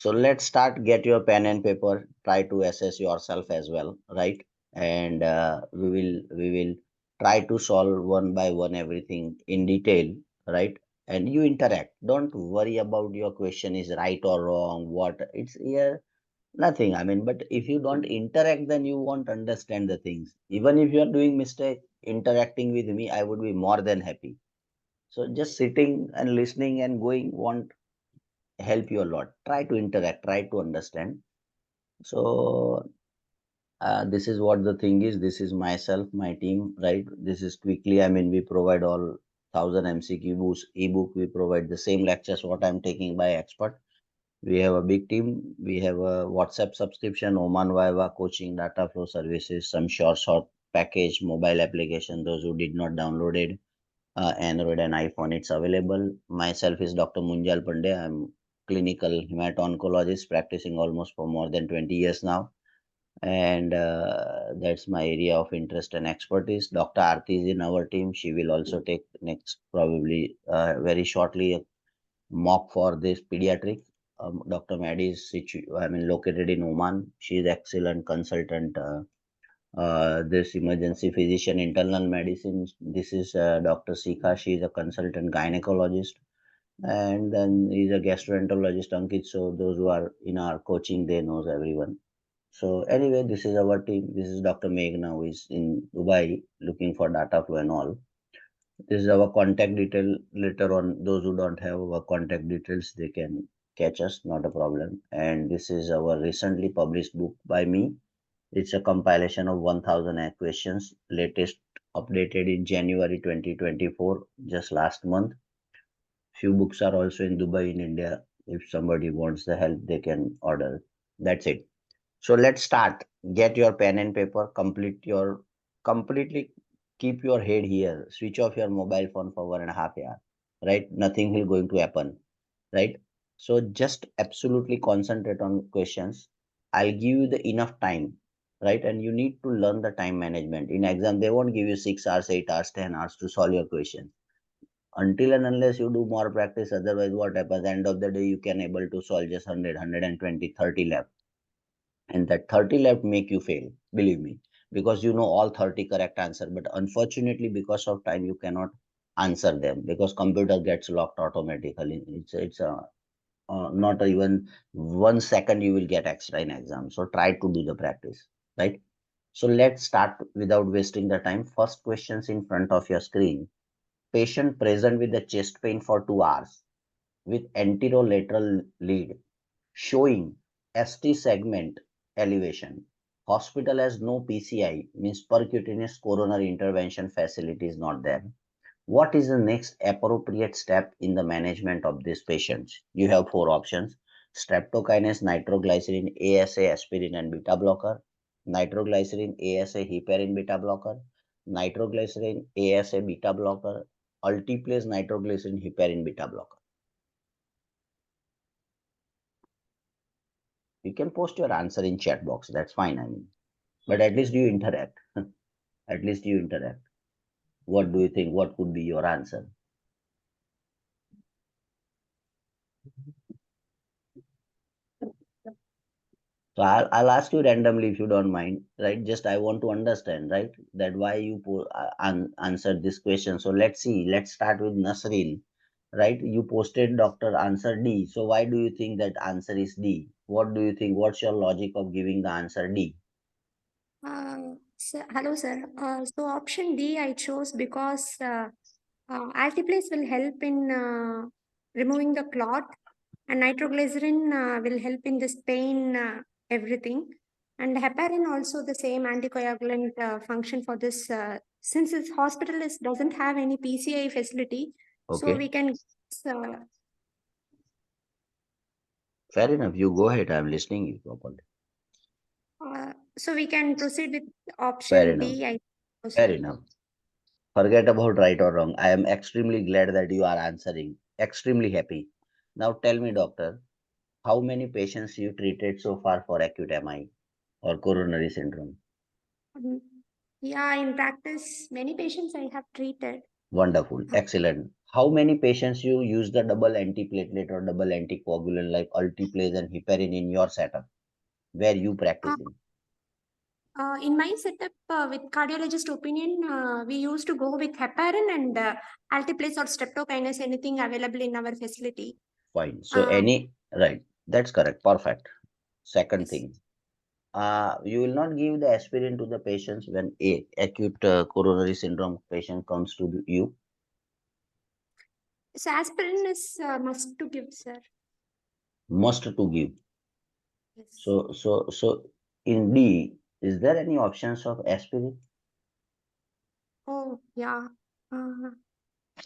So let's start. Get your pen and paper. Try to assess yourself as well, right? And we will try to solve one by one everything in detail, right? And you interact. Don't worry about your question is right or wrong. What it's here, nothing. I mean, but if you don't interact, then you won't understand the things. Even if you are doing mistake, interacting with me, I would be more than happy. So just sitting and listening and going won't help you a lot. Try to interact, try to understand. So this is what the thing is. This is myself, my team, right? This is quickly. I mean, we provide all 1,000 MCQ books, ebook. We provide the same lectures what I'm taking by expert. We have a big team. We have a WhatsApp subscription, Oman Viva coaching, data flow services, some short package, mobile application. Those who did not download it, Android and iPhone, it's available. Myself is Dr. Munjal Pandya. I'm clinical hemato-oncologist practicing almost for more than 20 years now. And that's my area of interest and expertise. Dr. Aarti is in our team. She will also take next, probably very shortly, a mock for this pediatric. Dr. Maddie is located in Oman. She is excellent consultant. This emergency physician, internal medicine. This is Dr. Sika. She is a consultant gynecologist, and then he's a gastroenterologist, Ankit. So those who are in our coaching, they knows everyone. So anyway, this is our team. This is Dr. Meghna, who is in Dubai looking for data flow and all. This is our contact detail. Later on, those who don't have our contact details, they can catch us, not a problem. And this is our recently published book by me. It's a compilation of 1,000 questions, latest updated in January 2024, just last month. Few books are also in Dubai in India. If somebody wants the help, they can order. That's it. So let's start. Get your pen and paper, completely keep your head here. Switch off your mobile phone for 1.5 hours, right? Nothing will going to happen, right? So just absolutely concentrate on questions. I'll give you the enough time, right? And you need to learn the time management. In exam, they won't give you 6 hours, 8 hours, 10 hours to solve your question. Until and unless you do more practice, otherwise what happens? End of the day, you can able to solve just 100, 120, 30 left, and that 30 left make you fail, believe me, because you know all 30 correct answer, but unfortunately because of time you cannot answer them because computer gets locked automatically. It's not even 1 second you will get extra in exam. So try to do the practice, right? So let's start without wasting the time. First questions in front of your screen. Patient present with the chest pain for 2 hours with anterolateral lead showing ST segment elevation. Hospital has no PCI, means percutaneous coronary intervention facility is not there. What is the next appropriate step in the management of these patients? You have four options: streptokinase, nitroglycerin, ASA, aspirin, and beta blocker; nitroglycerin, ASA, heparin, beta blocker; nitroglycerin, ASA, beta blocker; altiplase, nitroglycerin, heparin, beta blocker. You can post your answer in chat box. That's fine. I mean, but at least you interact. At least you interact. What do you think? What could be your answer? So I'll ask you randomly if you don't mind, right? Just I want to understand, right? That why you answered this question. So let's see. Let's start with Nasreen, right? You posted doctor answer D. So why do you think that answer is D? What do you think? What's your logic of giving the answer D? Hello, sir. So option D I chose because altiplase will help in removing the clot, and nitroglycerin will help in this pain, everything. And heparin also the same anticoagulant function for this. Since this hospital doesn't have any PCI facility, so we Okay, can. Uh, fair enough. You go ahead. I'm listening you properly. so we can proceed with Fair option enough. D. I suppose, Fair sir. enough. Forget about right or wrong. I am extremely glad that you are answering. Extremely happy. Now tell me, doctor, how many patients you treated so far for acute MI or coronary syndrome? Um, yeah, in practice, many patients I have treated. Wonderful. Excellent. How many patients you use the double antiplatelet or double anticoagulant like alteplase and heparin in your setup where you Uh, practicing? in my setup with cardiologist opinion, we used to go with heparin and altiplase or streptokinase, anything available in our facility. Fine. So Uh, any right, that's correct. Perfect. Second yes. thing, you will not give the aspirin to the patients when a acute coronary syndrome patient comes to you. So aspirin is must to give, sir. Must to give. Yes. So in D, is there any options of aspirin? Oh, yeah. Uh,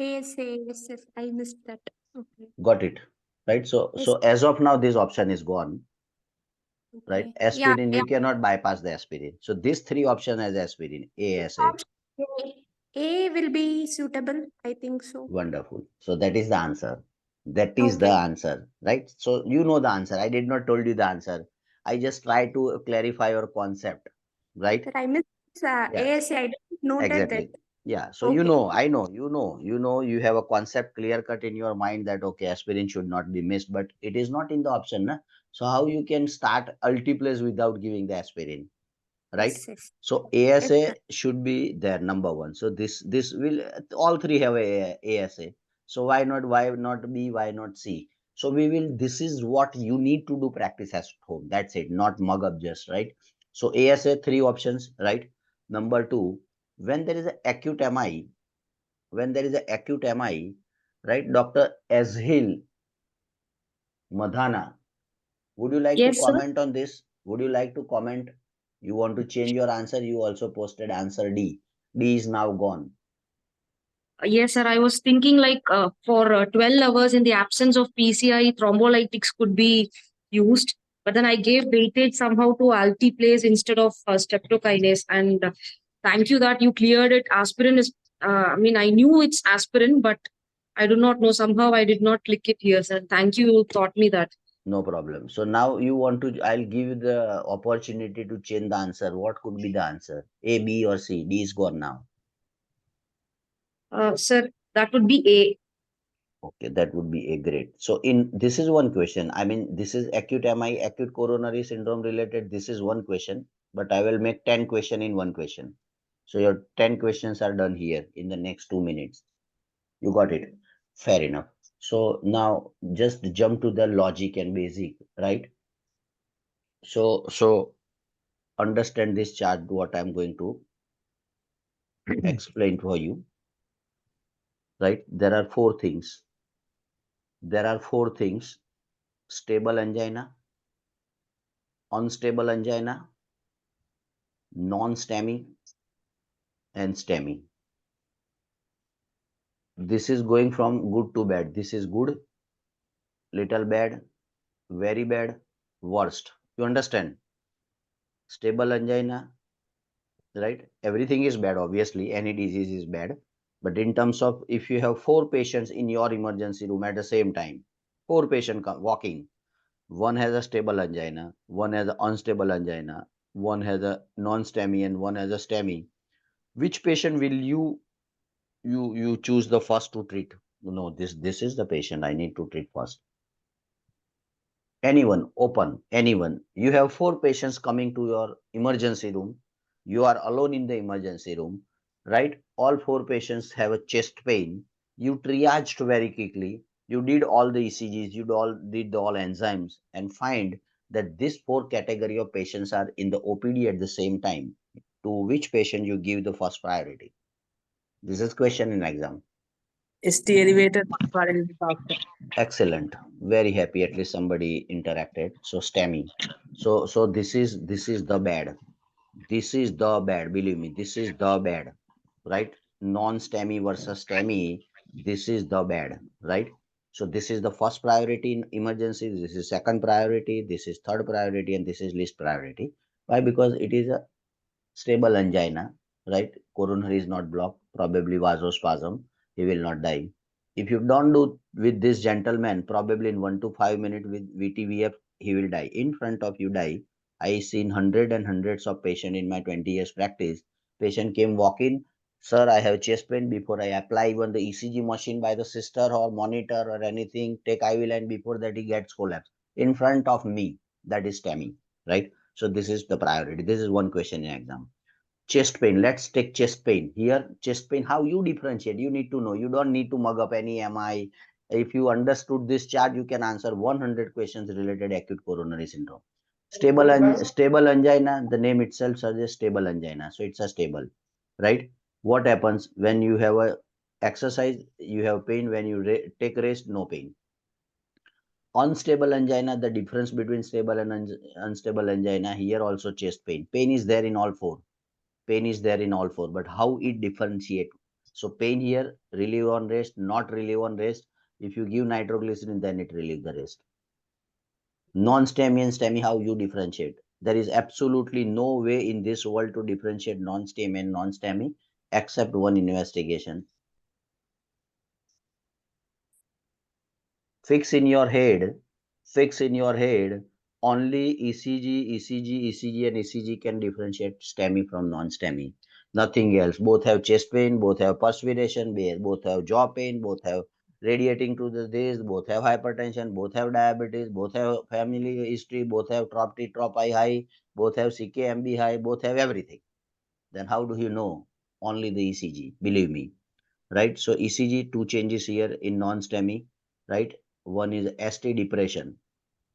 ASA, yes, yes, I missed that. Okay. Got it. Right. So Yes, as of now, this option is gone. Right. okay. Yeah, Aspirin, yeah. we cannot bypass the aspirin. So these three options as aspirin, ASA. Option A will be suitable, I think so. Wonderful. So that is the answer. That is the Okay. answer, right? So you know the answer. I did not told you the answer. I just try to clarify your concept, right? That I missed Yes, ASA. I didn't noted that. exactly. Yeah. So you Okay. know, I know, you have a concept clear cut in your mind that okay, aspirin should not be missed, but it is not in the option, na? So how you can start altiplase without giving the aspirin? Right? Yes, yes. So Yes, ASA sir. should be there number one. So this will all three have a ASA. So why not B, why not C? So we will, this is what you need to do practice at home. That's it, not mug up just, right? So ASA three options, right? Number two, when there is a acute MI, when there is a acute MI, right? Dr. Azhil Madhana, would you like to Yes, sir. comment on this? Would you like to comment? You want to change your answer? You also posted answer D. D is now gone. Yes, sir. I was thinking like for 12 hours in the absence of PCI, thrombolytics could be used. But then I gave weightage somehow to altiplase instead of streptokinase. And thank you that you cleared it. Aspirin is, I mean, I knew it's aspirin, but I do not know. Somehow I did not click it here, sir. Thank you. You taught me that. No problem. So now you want to, I'll give you the opportunity to change the answer. What could be the answer? A, B, or C? D is gone now. Sir, that would be A. Okay, that would be a great. So in this is one question. I mean, this is acute MI, acute coronary syndrome related. This is one question, but I will make 10 question in one question. So your 10 questions are done here in the next 2 minutes. You got it. Fair enough. So now just jump to the logic and basic, right? So understand this chart, what I'm going to explain for you, right? There are four things. There are four things: stable angina, unstable angina, non-STEMI, and STEMI. This is going from good to bad. This is good, little bad, very bad, worst. You understand? Stable angina, right? Everything is bad, obviously. Any disease is bad. But in terms of if you have four patients in your emergency room at the same time, four patients walking, one has a stable angina, one has an unstable angina, one has a non-STEMI, and one has a STEMI. Which patient will you choose the first to treat? No, this is the patient I need to treat first. Anyone, open, anyone. You have four patients coming to your emergency room. You are alone in the emergency room, right? All four patients have a chest pain. You triaged very quickly. You did all the ECGs, did all enzymes, and find that this four category of patients are in the OPD at the same time. To which patient you give the first priority? This is question in exam. ST elevated current doctor. Excellent. Very happy. At least somebody interacted. So STEMI. So this is the bad. This is the bad. Believe me, this is the bad. Right? Non-STEMI versus STEMI. This is the bad. Right? So this is the first priority in emergency. This is second priority. This is third priority, and this is least priority. Why? Because it is a stable angina, right? Coronary is not blocked, probably vasospasm. He will not die. If you don't do with this gentleman, probably in 1 to 5 minutes with VTVF, he will die. In front of you die. I seen hundred and hundreds of patients in my 20 years practice. Patient came walk in, Sir, I have chest pain before I apply even the ECG machine by the sister or monitor or anything, take IV line before that he gets collapse in front of me. That is STEMI, right? So this is the priority. This is one question in exam. Chest pain. Let's take chest pain. Here, chest pain, how you differentiate? You need to know. You don't need to mug up any MI. If you understood this chart, you can answer 100 questions related acute coronary syndrome. Stable angina, the name itself suggests stable angina. So it's a stable, right? What happens when you have a exercise, you have pain. When you take rest, no pain. Unstable angina, the difference between stable and unstable angina, here also chest pain. Pain is there in all four. Pain is there in all four, but how it differentiate? So pain here, relieve on rest, not relieve on rest. If you give nitroglycerin, then it relieve the rest. Non-STEMI and STEMI, how you differentiate? There is absolutely no way in this world to differentiate non-STEMI and non-STEMI except one investigation. Fix in your head, fix in your head, only ECG and ECG can differentiate STEMI from non-STEMI. Nothing else. Both have chest pain, both have perspiration, both have jaw pain, both have radiating to the this, both have hypertension, both have diabetes, both have family history, both have trop high, both have CKMB high, both have everything. Then how do you know? Only the ECG, believe me, right? So ECG, two changes here in non-STEMI, right? One is ST depression,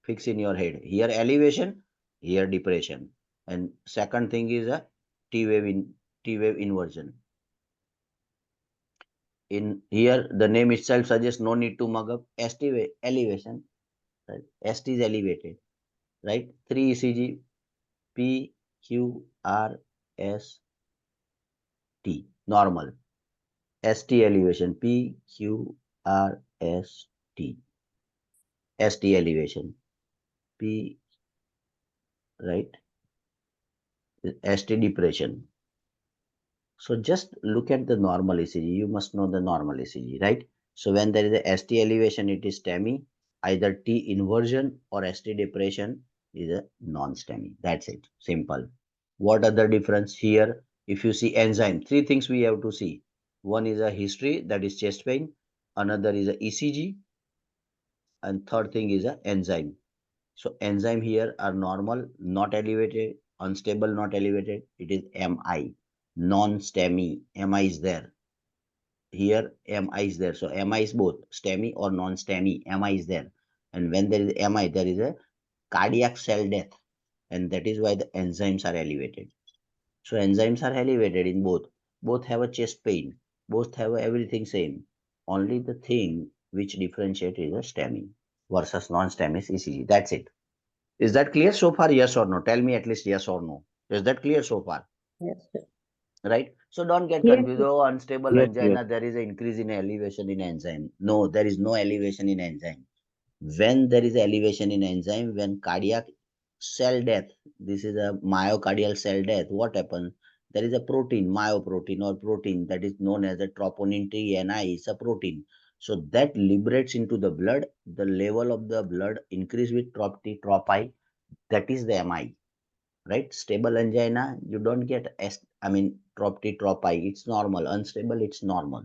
fix in your head. Here elevation, here depression. And second thing is a T wave inversion. In here, the name itself suggests no need to mug up. ST wave, elevation, right? ST is elevated, right? 3 ECG, P, Q, R, S, T, normal. ST elevation, P, Q, R, S, T. ST elevation, P, right? ST depression. So just look at the normal ECG. You must know the normal ECG, right? So when there is a ST elevation, it is STEMI. Either T inversion or ST depression is a non-STEMI. That's it. Simple. What other difference here? If you see enzyme, three things we have to see. One is a history, that is chest pain. Another is a ECG. And third thing is a enzyme. So enzyme here are normal, not elevated, unstable, not elevated. It is MI, non-STEMI. MI is there. Here MI is there. So MI is both STEMI or non-STEMI. MI is there. And when there is MI, there is a cardiac cell death. And that is why the enzymes are elevated. So enzymes are elevated in both. Both have a chest pain. Both have everything same. Only the thing which differentiates is a STEMI versus non-STEMI is ECG. That's it. Is that clear so far? Yes or no? Tell me at least yes or no. Is that clear so far? Yes, sir. Right? So don't get Yes, confused. sir. Oh, unstable Yes, yes. angina, there is an increase in elevation in enzyme. No, there is no elevation in enzyme. When there is elevation in enzyme, when cardiac cell death, this is a myocardial cell death, what happens? There is a protein, myoprotein or protein that is known as a troponin T-NI, it's a protein. So that liberates into the blood, the level of the blood increase with trop T, trop I, that is the MI, right? Stable angina, you don't get trop T, trop I, it's normal. Unstable, it's normal.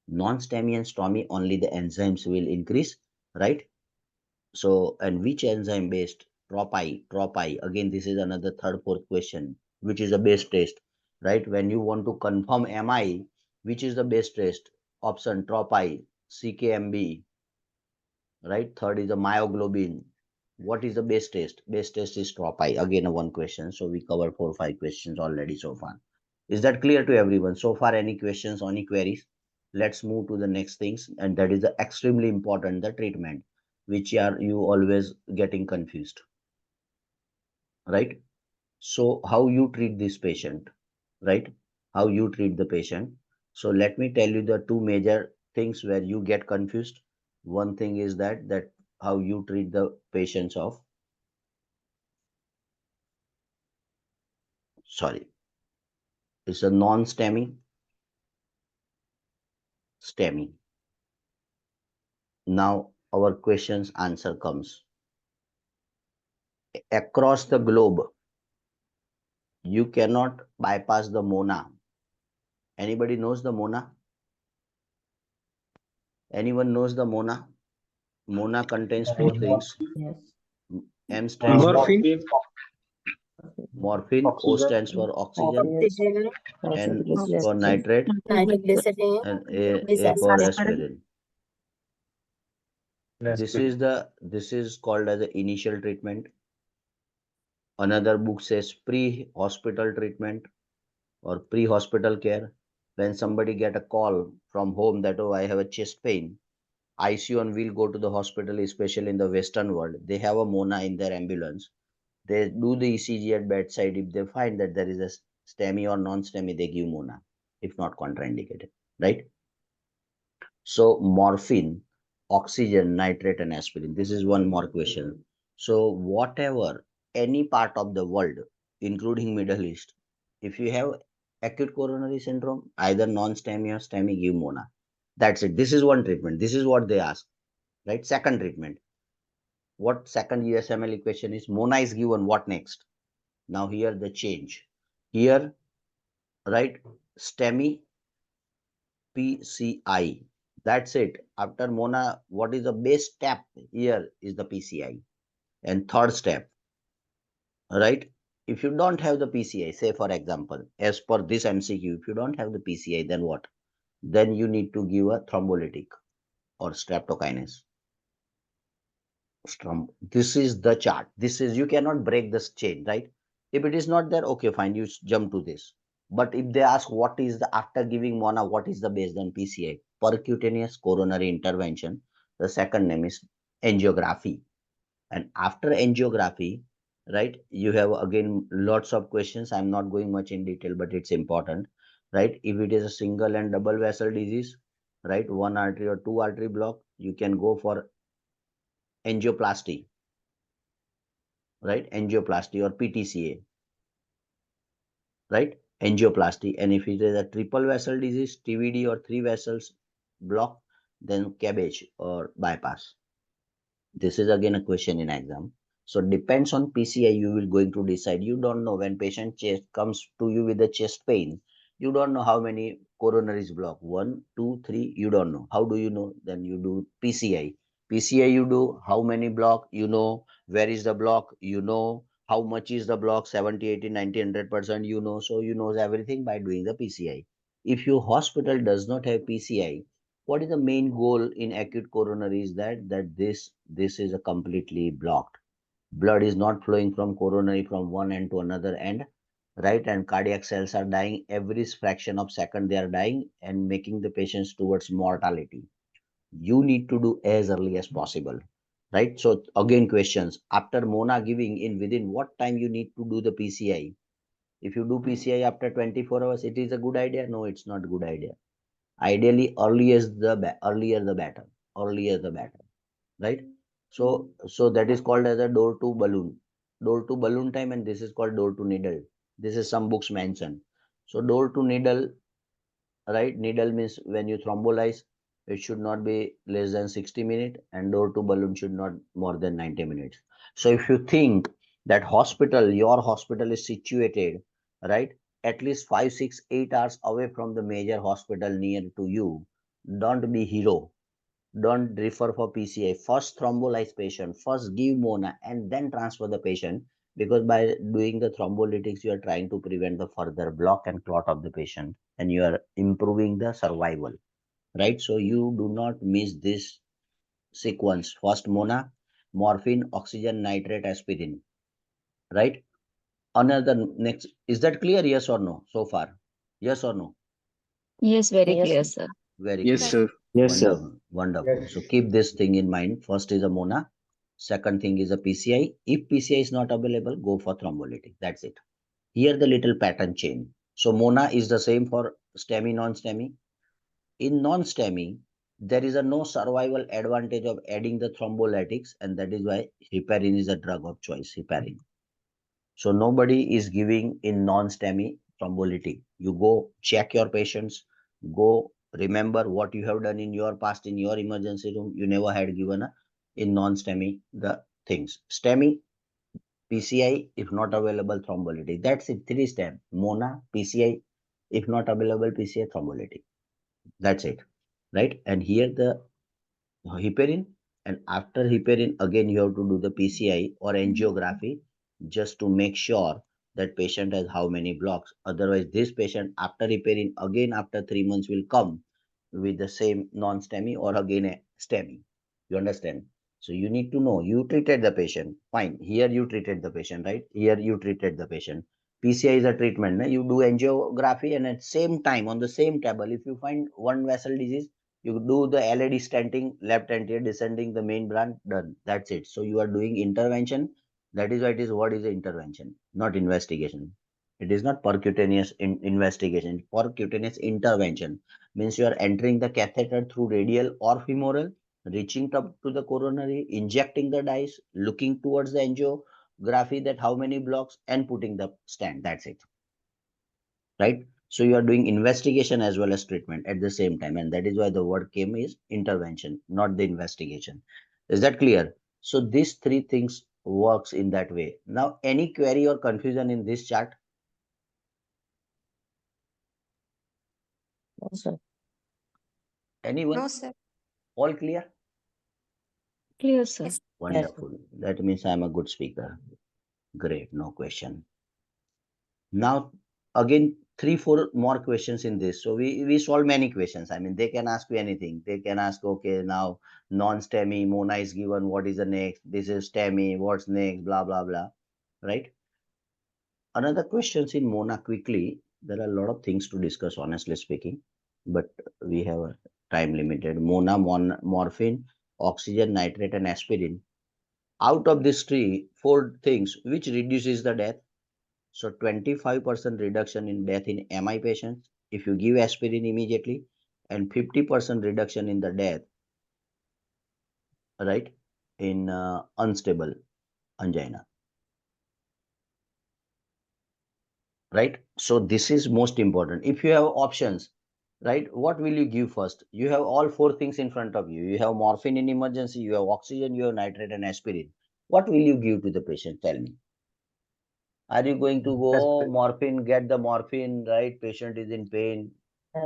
Non-STEMI and STOMI, only the enzymes will increase, right? So, and which enzyme based? Trop I. Again, this is another third, fourth question. Which is the best test, right? When you want to confirm MI, which is the best test? Option trop I, CKMB, right? Third is the myoglobin. What is the best test? Best test is trop I. Again, a one question. So we covered 4 or 5 questions already so far. Is that clear to everyone? So far, any questions, any queries? Let's move to the next things, and that is the extremely important, the treatment, which are you always getting confused, right? So how you treat this patient, right? How you treat the patient. So let me tell you the two major things where you get confused. One thing is that how you treat the patients of, sorry, it's a non-STEMI, STEMI. Now our questions answer comes. Across the globe, you cannot bypass the MONA Anybody knows the Mona? Anyone knows the Mona? Mona contains four things. Yes. M stands for Morphine. morphine, O stands for oxygen, N for nitrate, Nitroglycerin. and A for aspirin. This is called as the initial treatment. Another book says pre-hospital treatment or pre-hospital care. When somebody get a call from home that, oh, I have a chest pain, ICU and will go to the hospital, especially in the Western world. They have a Mona in their ambulance. They do the ECG at bedside. If they find that there is a STEMI or non-STEMI, they give Mona, if not contraindicated, right? So morphine, oxygen, nitrate, and aspirin. This is one more question. So whatever, any part of the world, including Middle East, if you have acute coronary syndrome, either non-STEMI or STEMI, give Mona. That's it. This is one treatment. This is what they ask, right? Second treatment. What second USML equation is? Mona is given. What next? Now here the change. Here, right? STEMI, PCI. That's it. After Mona, what is the base step? Here is the PCI. And third step, right? If you don't have the PCI, say for example, as per this MCQ, if you don't have the PCI, then what? Then you need to give a thrombolytic or streptokinase. This is the chart. This is, you cannot break this chain, right? If it is not there, okay, fine, you jump to this. But if they ask what is the, after giving Mona, what is the based on PCI? Percutaneous coronary intervention. The second name is angiography. And after angiography, right, you have again lots of questions. I'm not going much in detail, but it's important, right? If it is a single and double vessel disease, right, one artery or two artery block, you can go for angioplasty, right? Angioplasty or PTCA, right? Angioplasty. And if it is a triple vessel disease, TVD or three vessels block, then cabbage or bypass. This is again a question in exam. So depends on PCI, you will going to decide. You don't know when patient chest comes to you with the chest pain. You don't know how many coronaries block. 1, 2, 3. You don't know. How do you know? Then you do PCI. PCI you do how many block? You know where is the block? You know how much is the block? 70, 80, 90, 100%. You know. So you knows everything by doing the PCI. If your hospital does not have PCI, what is the main goal in acute coronary is that this is a completely blocked, blood is not flowing from coronary from one end to another end, right? And cardiac cells are dying every fraction of second, they are dying and making the patients towards mortality. You need to do as early as possible, right? So again questions, after Mona giving, in within what time you need to do the PCI? If you do PCI after 24 hours, it is a good idea? No, it's not a good idea. Ideally, earlier the better. Earlier the better, right? So that is called as a door to balloon. Door to balloon time, and this is called door to needle. This is some books mention. So door to needle, right? Needle means when you thrombolize, it should not be less than 60 minutes, and door to balloon should not more than 90 minutes. So if you think that hospital, your hospital is situated, right, at least 5, 6, 8 hours away from the major hospital near to you, don't be hero. Don't refer for PCI. First thrombolize patient, first give Mona, and then transfer the patient. Because by doing the thrombolytics, you are trying to prevent the further block and clot of the patient, and you are improving the survival, right? So you do not miss this sequence. First Mona, morphine, oxygen, nitrate, aspirin, right? Another next, is that clear? Yes or no so far? Yes or no? Yes, very clear, sir. Very Yes, clear. Yes. sir. Yes, sir. Wonderful, wonderful. So keep this thing in mind. First is a Mona, second thing is a PCI. If PCI is not available, go for thrombolytic. That's it. Here the little pattern change. So Mona is the same for STEMI, non-STEMI. In non-STEMI, there is a no survival advantage of adding the thrombolytics, and that is why heparin is a drug of choice. Heparin. So nobody is giving in non-STEMI thrombolytic. You go check your patients, go remember what you have done in your past in your emergency room. You never had given a in non-STEMI the things. STEMI, PCI, if not available, thrombolytic. That's it. 3 steps. Mona, PCI, If not available, PCI thrombolytic. That's it, right? And here the heparin, and after heparin, again you have to do the PCI or angiography just to make sure that patient has how many blocks. Otherwise, this patient after heparin, again after 3 months will come with the same non-STEMI or again a STEMI. You understand? So you need to know you treated the patient. Fine. Here you treated the patient, right? Here you treated the patient. PCI is a treatment. Na? You do angiography and at same time on the same table, if you find one vessel disease, you do the LED stenting, left anterior descending the main branch, done. That's it. So you are doing intervention. That is why it is what is the intervention, not investigation. It is not percutaneous investigation. Percutaneous intervention means you are entering the catheter through radial or femoral, reaching up to the coronary, injecting the dye, looking towards the angiography that how many blocks, and putting the stent. That's it, right? So you are doing investigation as well as treatment at the same time, and that is why the word came is intervention, not the investigation. Is that clear? So these three things works in that way. Now, any query or confusion in this chart? No, sir. Anyone? No, sir. All clear? Clear, sir. Yes. Wonderful. That means I'm a good speaker. Great, no question. Now, again, 3 4 more questions in this. So we solve many questions. I mean, they can ask you anything. They can ask, okay, now non-STEMI, MONA is given, what is the next? This is STEMI, what's next? Blah blah blah. Right? Another questions in MONA quickly. There are a lot of things to discuss, honestly speaking, but we have a time limited. MONA, morphine, oxygen, nitrate, and aspirin. Out of these four things, which reduces the death? So 25% reduction in death in MI patients if you give aspirin immediately, and 50% reduction in the death, right, in unstable angina, right? So this is most important. If you have options, right, what will you give first? You have all four things in front of you. You have morphine in emergency, you have oxygen, you have nitrate and aspirin. What will you give to the patient? Tell me. Are you going to go morphine, get the morphine, right? Patient is in pain.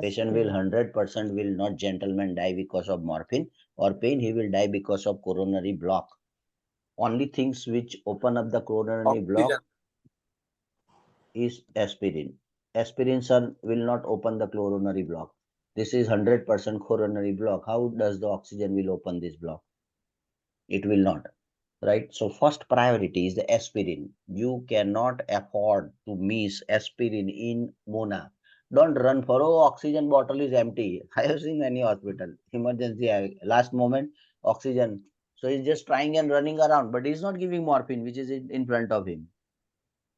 Patient will 100% will not gentleman die because of morphine or pain. He will die because of coronary block. Only things which open up the coronary block is aspirin. Aspirin, sir, will not open the coronary block. This is 100% coronary block. How does the oxygen will open this block? It will not, right? So first priority is the aspirin. You cannot afford to miss aspirin in MONA. Don't run for, oh, oxygen bottle is empty. I have seen many hospital emergency last moment oxygen. So he's just trying and running around, but he's not giving morphine, which is in front of him.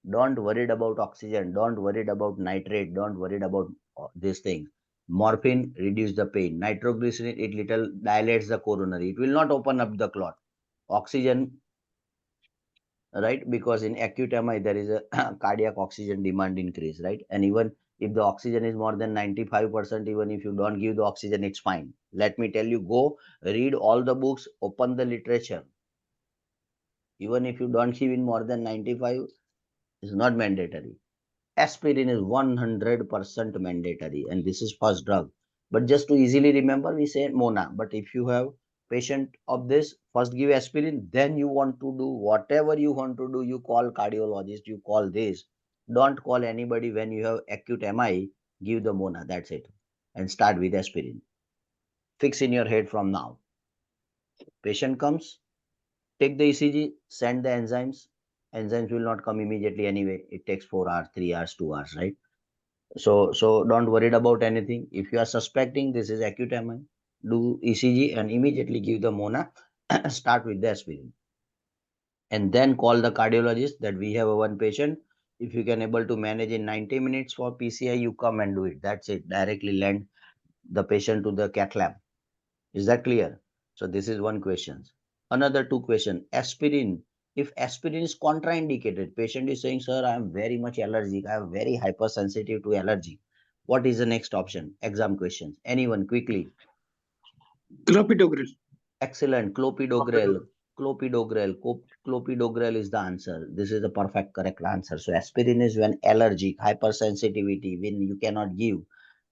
Don't worried about oxygen. Don't worried about nitrate. Don't worried about these things. Morphine reduce the pain. Nitroglycerin, it little dilates the coronary. It will not open up the clot. Oxygen, right? Because in acute MI, there is a cardiac oxygen demand increase, right? And even if the oxygen is more than 95%, even if you don't give the oxygen, it's fine. Let me tell you, go read all the books, open the literature. Even if you don't give in more than 95, it's not mandatory. Aspirin is 100% mandatory, and this is first drug. But just to easily remember, we say MONA. But if you have patient of this, first give aspirin, then you want to do whatever you want to do. You call cardiologist, you call this. Don't call anybody when you have acute MI. Give the MONA. That's it, and start with aspirin. Fix in your head from now. Patient comes, take the ECG, send the enzymes. Enzymes will not come immediately anyway. It takes 4 hours, 3 hours, 2 hours, right? So don't worry about anything. If you are suspecting this is acute MI, do ECG and immediately give the MONA. Start with the aspirin, and then call the cardiologist that we have a one patient. If you can able to manage in 90 minutes for PCI, you come and do it. That's it. Directly land the patient to the cath lab. Is that clear? So this is one question. Another two question. Aspirin. If aspirin is contraindicated, patient is saying, sir, I am very much allergic. I am very hypersensitive to allergy. What is the next option? Exam questions. Anyone quickly? Clopidogrel. Excellent. Clopidogrel. Clopidogrel. Clopidogrel is the answer. This is the perfect correct answer. So aspirin is when allergic, hypersensitivity, when you cannot give,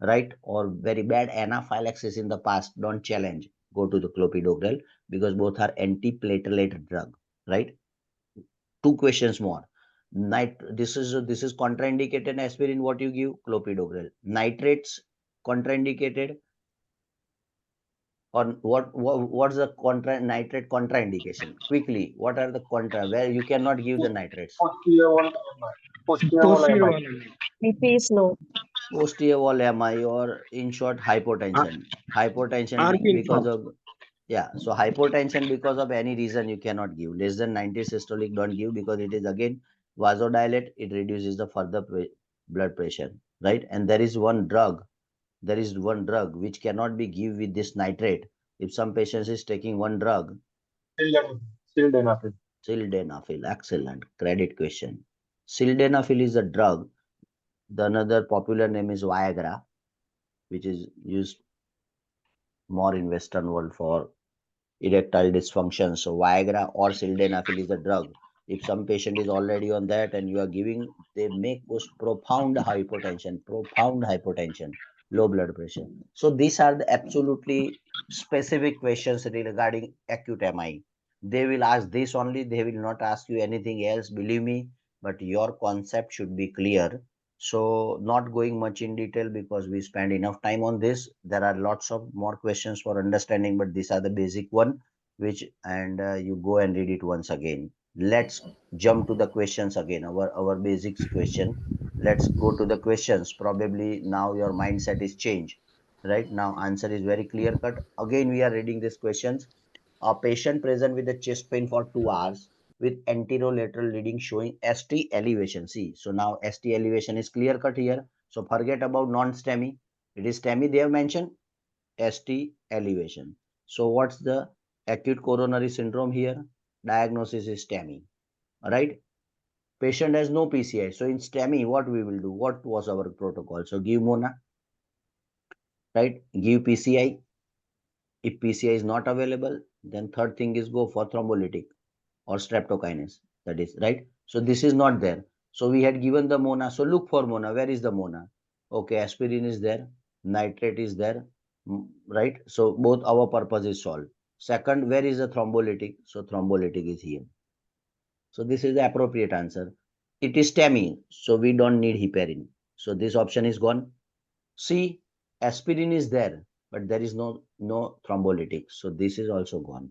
right? Or very bad anaphylaxis in the past. Don't challenge. Go to the clopidogrel because both are antiplatelet drug, right? Two questions more. This is contraindicated aspirin. What you give? Clopidogrel. Nitrates contraindicated, or what's the nitrate contraindication? Quickly, what are the contra where you cannot give the nitrates? Posterior wall MI. Posterior wall Posterior MI. wall only. BP is low. Posterior wall MI, or in short, hypotension. Hypotension RP because inflow. of, yeah. So hypotension because of any reason you cannot give. Less than 90 systolic don't give because it is again vasodilate. It reduces the further blood pressure, right? And there is one drug. There is one drug which cannot be give with this nitrate. If some patient is taking one drug, Sildenafil. sildenafil, excellent. Credit question. Sildenafil is a drug. The another popular name is Viagra, which is used more in Western world for erectile dysfunction. So Viagra or sildenafil is a drug. If some patient is already on that and you are giving, they may cause profound hypotension, low blood pressure. So these are the absolutely specific questions regarding acute MI. They will ask this only, they will not ask you anything else, believe me, but your concept should be clear. So not going much in detail because we spend enough time on this. There are lots of more questions for understanding, but these are the basic one which, and you go and read it once again. Let's jump to the questions again. Our basics question. Let's go to the questions. Probably now your mindset is changed. Right now, answer is very clear cut. Again, we are reading these questions. A patient present with a chest pain for 2 hours with anterolateral leading showing ST elevation. See, so now ST elevation is clear cut here. So forget about non-STEMI. It is STEMI they have mentioned. ST elevation. So what's the acute coronary syndrome here? Diagnosis is STEMI. Right? Patient has no PCI. So in STEMI, what we will do? What was our protocol? So give Mona, right? Give PCI. If PCI is not available, then third thing is go for thrombolytic or streptokinase. That is right. So this is not there. So we had given the Mona. So look for Mona. Where is the Mona? Okay, aspirin is there, nitrate is there, right? So both our purpose is solved. Second, where is the thrombolytic? So thrombolytic is here. So this is the appropriate answer. It is STEMI, so we don't need heparin. So this option is gone. C, aspirin is there, but there is no thrombolytic. So this is also gone.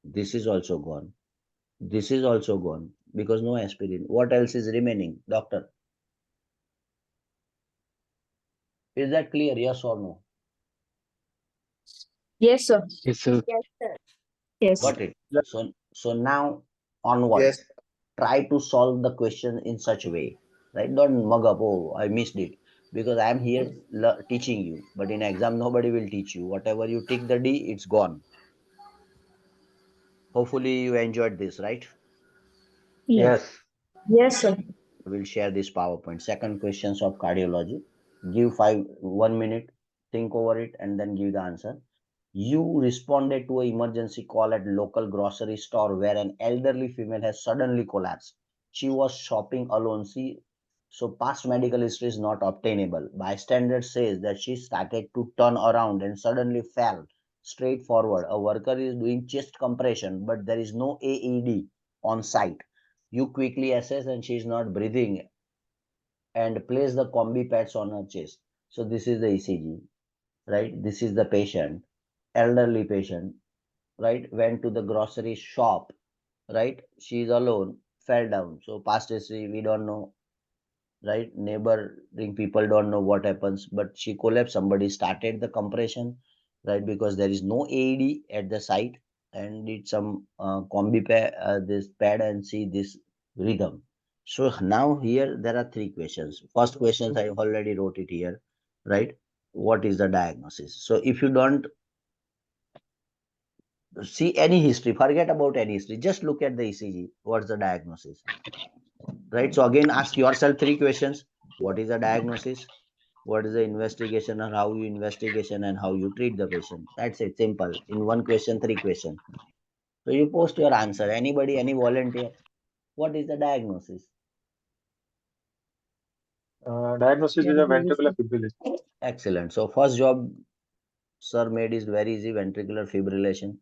This is also gone. This is also gone because no aspirin. What else is remaining, doctor? Is that clear? Yes or no? Yes, sir. Yes, sir. Yes, sir. Yes. Got it. Yes. So now onwards, Yes. try to solve the question in such a way, right? Don't mug up. Oh, I missed it because I'm here teaching you. But in exam, nobody will teach you. Whatever you tick the D, it's gone. Hopefully you enjoyed this, right? Yes. Yes. Yes, sir. We'll share this PowerPoint. Second questions of cardiology. Give 1 minute, think over it, and then give the answer. You responded to an emergency call at local grocery store where an elderly female has suddenly collapsed. She was shopping alone. So past medical history is not obtainable. Bystander says that she started to turn around and suddenly fell straight forward. A worker is doing chest compression, but there is no AED on site. You quickly assess and she is not breathing and place the combi pads on her chest. So this is the ECG, right? This is the patient, elderly patient, right? Went to the grocery shop, right? She is alone, fell down. So past history, we don't know, right? Neighboring people don't know what happens, but she collapsed. Somebody started the compression, right? Because there is no AED at the site and did some combi pad, this pad and see this rhythm. So now here there are three questions. First questions I already wrote it here, right? What is the diagnosis? So if you don't see any history, forget about any history, just look at the ECG. What's the diagnosis? Right? So again, ask yourself three questions. What is the diagnosis? What is the investigation, or how you investigation and how you treat the patient? That's it, simple. In one question, three questions. So you post your answer. Anybody, any volunteer? What is the diagnosis? Diagnosis is a ventricular fibrillation. Excellent. So first job sir made is very easy, ventricular fibrillation.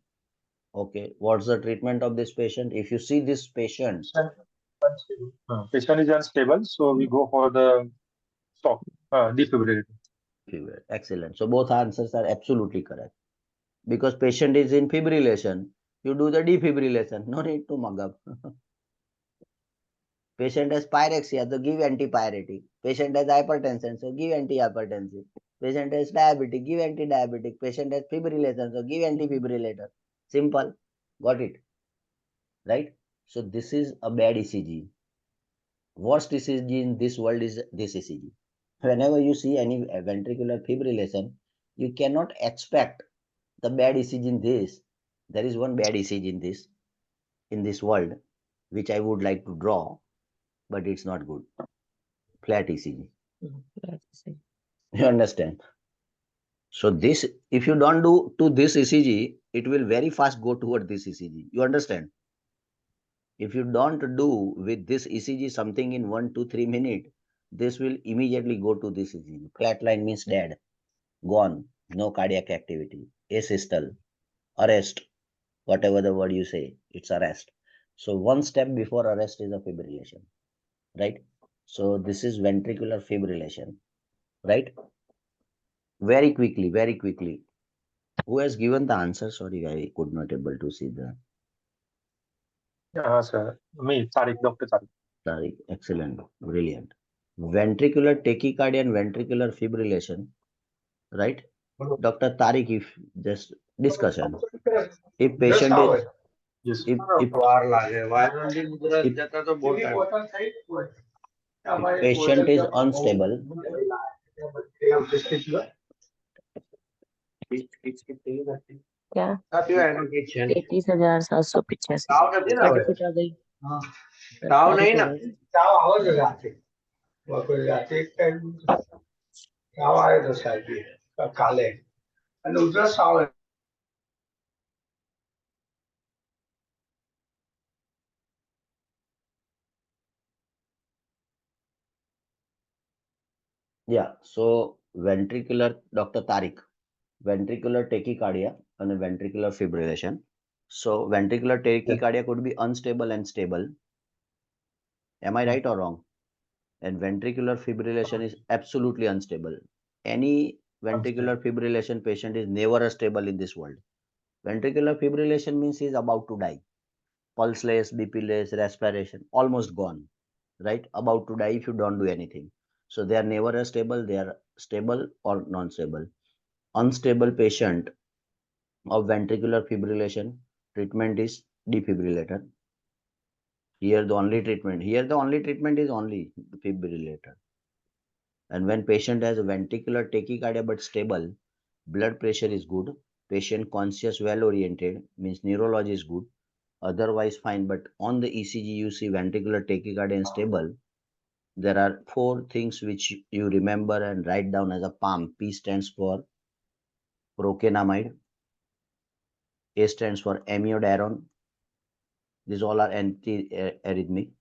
Okay. What's the treatment of this patient? If you see this patient, Patient is unstable, so we go for the stop defibrillator. excellent. So both answers are absolutely correct. Because patient is in fibrillation, you do the defibrillation. No need to mug up. Patient has pyrexia, so give antipyretic. Patient has hypertension, so give antihypertensive. Patient has diabetic, give anti-diabetic. Patient has fibrillation, so give antifibrillator. Simple. Got it. Right? So this is a bad ECG. Worst ECG in this world is this ECG. Whenever you see any ventricular fibrillation, you cannot expect the bad ECG in this. There is one bad ECG in this world, which I would like to draw, but it's not good. Flat ECG. You understand? So this, if you don't do to this ECG, it will very fast go toward this ECG. You understand? If you don't do with this ECG something in 1 to 3 minutes, this will immediately go to this ECG. Flatline means dead, gone, no cardiac activity, asystole, arrest, whatever the word you say, it's arrest. So one step before arrest is a fibrillation, right? So this is ventricular fibrillation, right? Very quickly. Who has given the answer? Sorry, I could not able to see the. Sir. Me, Tariq, Dr. Tariq. Sorry, excellent, brilliant. Ventricular tachycardia and ventricular fibrillation, right? Dr. Tariq, if just discussion. If patient is Yes. if patient is unstable, क्या 31,785 ताव नहीं ना ताव आवाज लगाते वो कोई जाते ताव आए तो शायद काले and ultrasound yeah. So ventricular, Dr. Tariq, ventricular tachycardia and ventricular fibrillation. So ventricular tachycardia could be unstable and stable. Am I right or wrong? And ventricular fibrillation is absolutely unstable. Any ventricular fibrillation patient is never stable in this world. Ventricular fibrillation means he is about to die. Pulseless, BP-less, respiration, almost gone, right? About to die if you don't do anything. So they are never stable, they are stable or non-stable. Unstable patient of ventricular fibrillation, treatment is defibrillator. Here the only treatment is only defibrillator. And when patient has a ventricular tachycardia but stable, blood pressure is good, patient conscious, well oriented, means neurology is good, otherwise fine. But on the ECG you see ventricular tachycardia and stable. There are 4 things which you remember and write down as a PAM. P stands for procainamide, A stands for amiodarone. These all are anti-arrhythmic.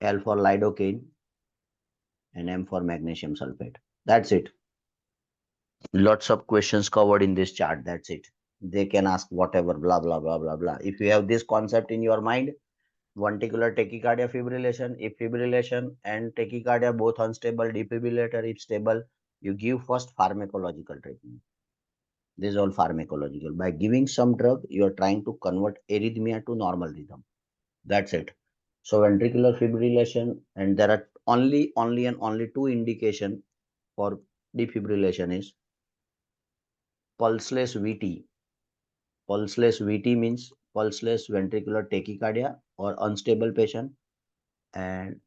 L for lidocaine and M for magnesium sulfate. That's it. Lots of questions covered in this chart. That's it. They can ask whatever, blah, blah, blah, blah, blah. If you have this concept in your mind, ventricular tachycardia fibrillation, if fibrillation and tachycardia both unstable, defibrillator if stable, you give first pharmacological treatment. This is all pharmacological. By giving some drug, you are trying to convert arrhythmia to normal rhythm. That's it. So ventricular fibrillation, and there are only 2 indication for defibrillation is pulseless VT. Pulseless VT means pulseless ventricular tachycardia or unstable patient, and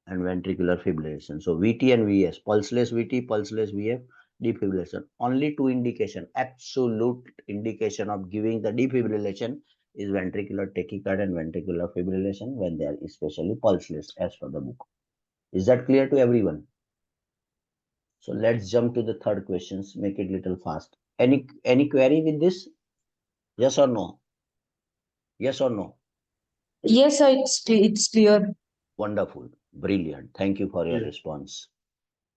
ventricular fibrillation. So VT and VS, pulseless VT, pulseless VF, defibrillation. Only 2 indication, absolute indication of giving the defibrillation is ventricular tachycardia and ventricular fibrillation when they are especially pulseless as per the book. Is that clear to everyone? So let's jump to the third questions, make it little fast. Any query with this? Yes or no? Yes or no? Yes, sir, it's clear. Wonderful. Brilliant. Thank you for your Yeah. response.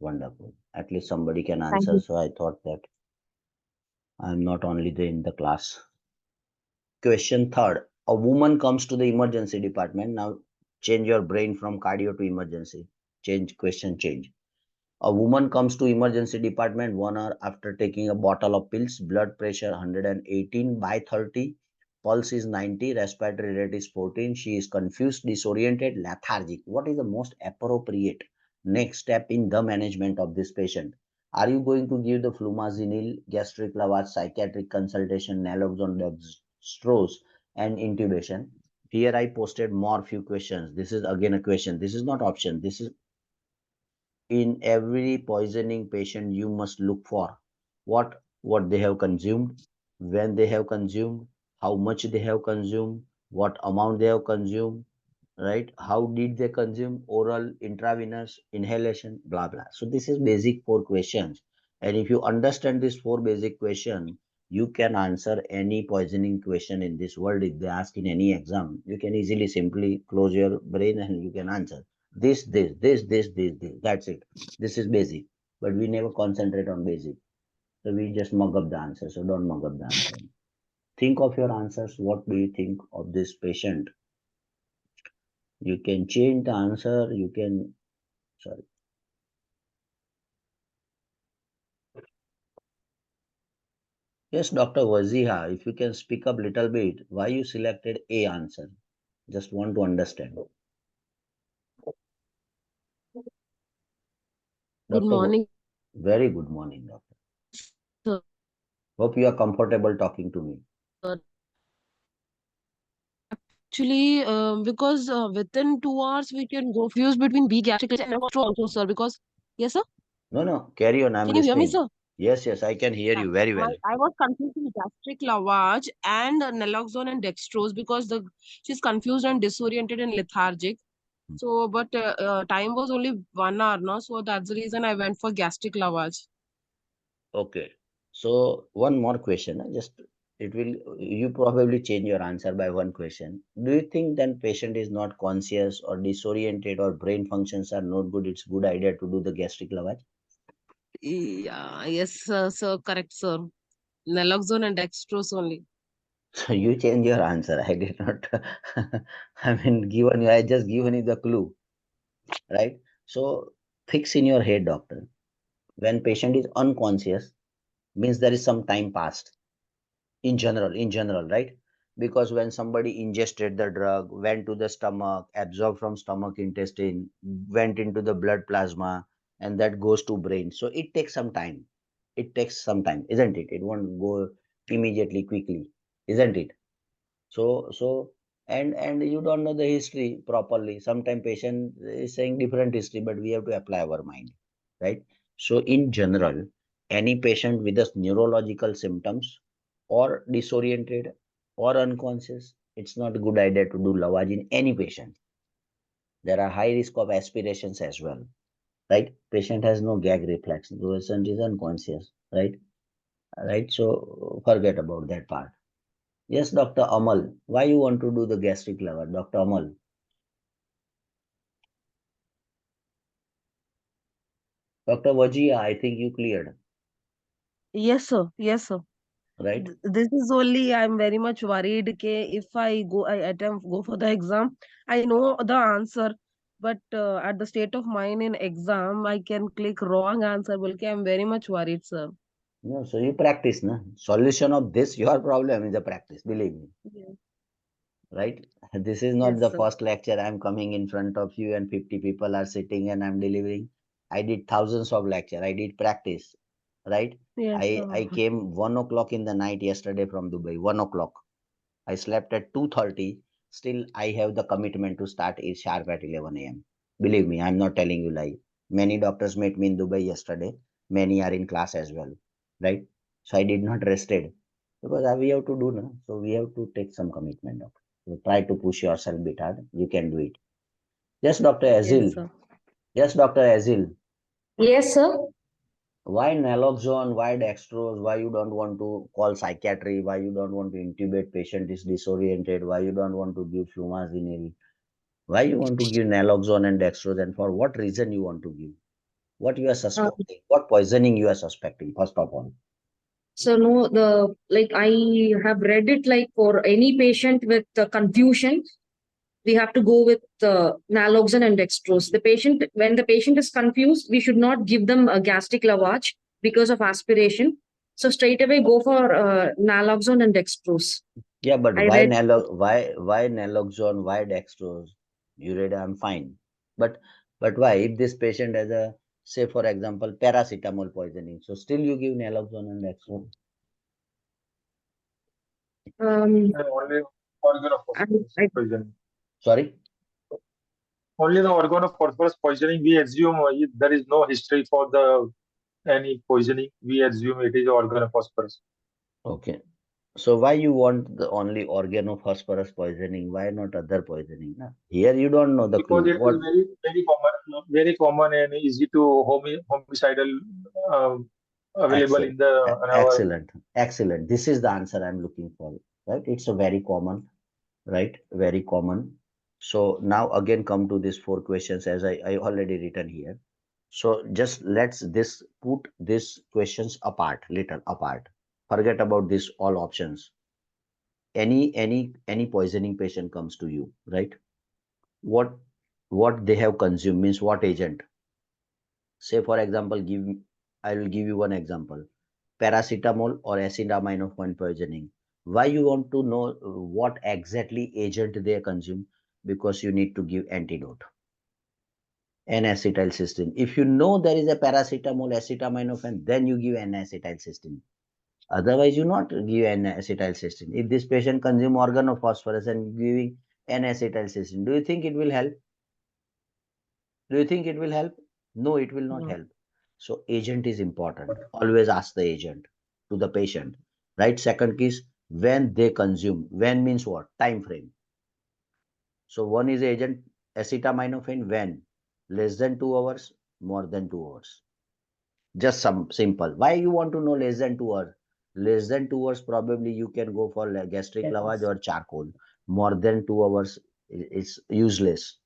Wonderful. At least somebody can Thank answer. you. So I thought that I'm not only in the class. Question third. A woman comes to the emergency department. Now change your brain from cardio to emergency. Change question, change. A woman comes to emergency department 1 hour after taking a bottle of pills. Blood pressure 118 by 30. Pulse is 90. Respiratory rate is 14. She is confused, disoriented, lethargic. What is the most appropriate next step in the management of this patient? Are you going to give the flumazenil, gastric lavage, psychiatric consultation, naloxone, dextrose, and intubation? Here I posted more few questions. This is again a question. This is not option. This is in every poisoning patient you must look for what they have consumed, when they have consumed, how much they have consumed, what amount they have consumed, right? How did they consume, oral, intravenous, inhalation, blah blah. So this is basic 4 questions, and if you understand these 4 basic questions, you can answer any poisoning question in this world. If they ask in any exam, you can easily simply close your brain and you can answer this. That's it. This is basic, but we never concentrate on basic. So we just mug up the answer. So don't mug up the answer. Think of your answers. What do you think of this patient? You can change the answer. You can, sorry. Yes, Dr. Waziha, if you can speak up little bit, why you selected A answer? Just want to understand. Good Dr. morning, Very good morning, doctor. sir. Hope you are comfortable talking to me. Actually, because within 2 hours we can go fuse between B gastric and also, sir. Because yes, sir. No, no, carry on. I'm Can you hear me, listening. sir? Yes, I can hear Yeah. you very well. I was confusing gastric lavage and naloxone and dextrose because she's confused and disoriented and lethargic. So, but time was only 1 hour, no? So that's the reason I went for gastric lavage. Okay. So one more question. Just it will you probably change your answer by one question. Do you think then patient is not conscious or disoriented or brain functions are not good? It's good idea to do the gastric lavage. Yeah, yes, sir. Correct, sir. Naloxone and dextrose only. So you change your answer. I did not. I mean, given you, I just given you the clue, right? So fix in your head, doctor. When patient is unconscious, means there is some time passed. In general, right? Because when somebody ingested the drug, went to the stomach, absorbed from stomach, intestine, went into the blood plasma, and that goes to brain, so it takes some time. It takes some time, isn't it? It won't go immediately, quickly, isn't it? So and you don't know the history properly. Sometimes patient is saying different history, but we have to apply our mind, right? So in general, any patient with a neurological symptoms or disoriented or unconscious, it's not a good idea to do lavage in any patient. There are high risk of aspirations as well, right? Patient has no gag reflex, the patient is unconscious, right? So forget about that part. Yes, Dr. Amal. Why you want to do the gastric lever, Dr. Amal? Dr. Wajia, I think you cleared, Yes, sir. Yes, sir. right? This is only I'm very much worried. Okay, if I attempt go for the exam, I know the answer, but at the state of mind in exam, I can click wrong answer. Okay, I'm very much worried, sir. No, so you practice, na? Solution of this, your problem is the practice, believe me, Yes, right? This is not yes, the sir. first lecture I'm coming in front of you and 50 people are sitting and I'm delivering. I did thousands of lecture. I did practice, right? Yes, I sir. came 1 o'clock in the night yesterday from Dubai, 1 o'clock. I slept at 2:30. Still, I have the commitment to start it sharp at 11 a.m. Believe me, I'm not telling you lie. Many doctors met me in Dubai yesterday. Many are in class as well, right? So I did not rested because we have to do no. So we have to take some commitment. Doctor. So try to push yourself a bit hard. You can do it. Yes, Dr. Yes, Azil. sir. Yes, Dr. Azil. Yes, sir. Why naloxone? Why dextrose? Why you don't want to call psychiatry? Why you don't want to intubate patient is disoriented? Why you don't want to give flumazenil? Why you want to give naloxone and dextrose? And for what reason you want to give? What you are suspecting? What poisoning you are suspecting? First of all. So no, I have read it like for any patient with confusion, we have to go with naloxone and dextrose. When the patient is confused, we should not give them a gastric lavage because of aspiration. So straight away go for naloxone and dextrose. Yeah, but I read. why naloxone? Why dextrose? You read I'm fine. But why if this patient has a say for example paracetamol poisoning, so still you give naloxone and dextrose? Um, And only organophosphorus I poisoning. Sorry. Only the organophosphorus poisoning, we assume there is no history for the any poisoning. We assume it is organophosphorus. Okay. So why you want the only organophosphorus poisoning? Why not other poisoning? Na? Here you don't know the Because clue. it What? is very common and easy to homicidal um, available Excellent. in the in our. Excellent. Excellent. This is the answer I'm looking for. Right? It's a very common, right? Very common. So now again come to these four questions as I already written here. So just let's this put these questions apart, little apart. Forget about this all options. Any poisoning patient comes to you, right? What what they have consumed means what agent. Say for example, I will give you one example. Paracetamol or acetaminophen poisoning. Why you want to know what exactly agent they consume? Because you need to give antidote. N-acetylcysteine. If you know there is a paracetamol, acetaminophen, then you give N-acetylcysteine. Otherwise, you not give N-acetylcysteine. If this patient consume organophosphorus and giving N-acetylcysteine, do you think it will help? Do you think it will help? No, it will not no. help. So agent is important. Always ask the agent to the patient. Right? Second is when they consume. When means what? Time frame. So one is agent acetaminophen when? Less than 2 hours, more than 2 hours. Just some simple. Why you want to know less than 2 hours? Less than 2 hours, probably you can go for gastric lavage or charcoal. More than 2 hours is useless,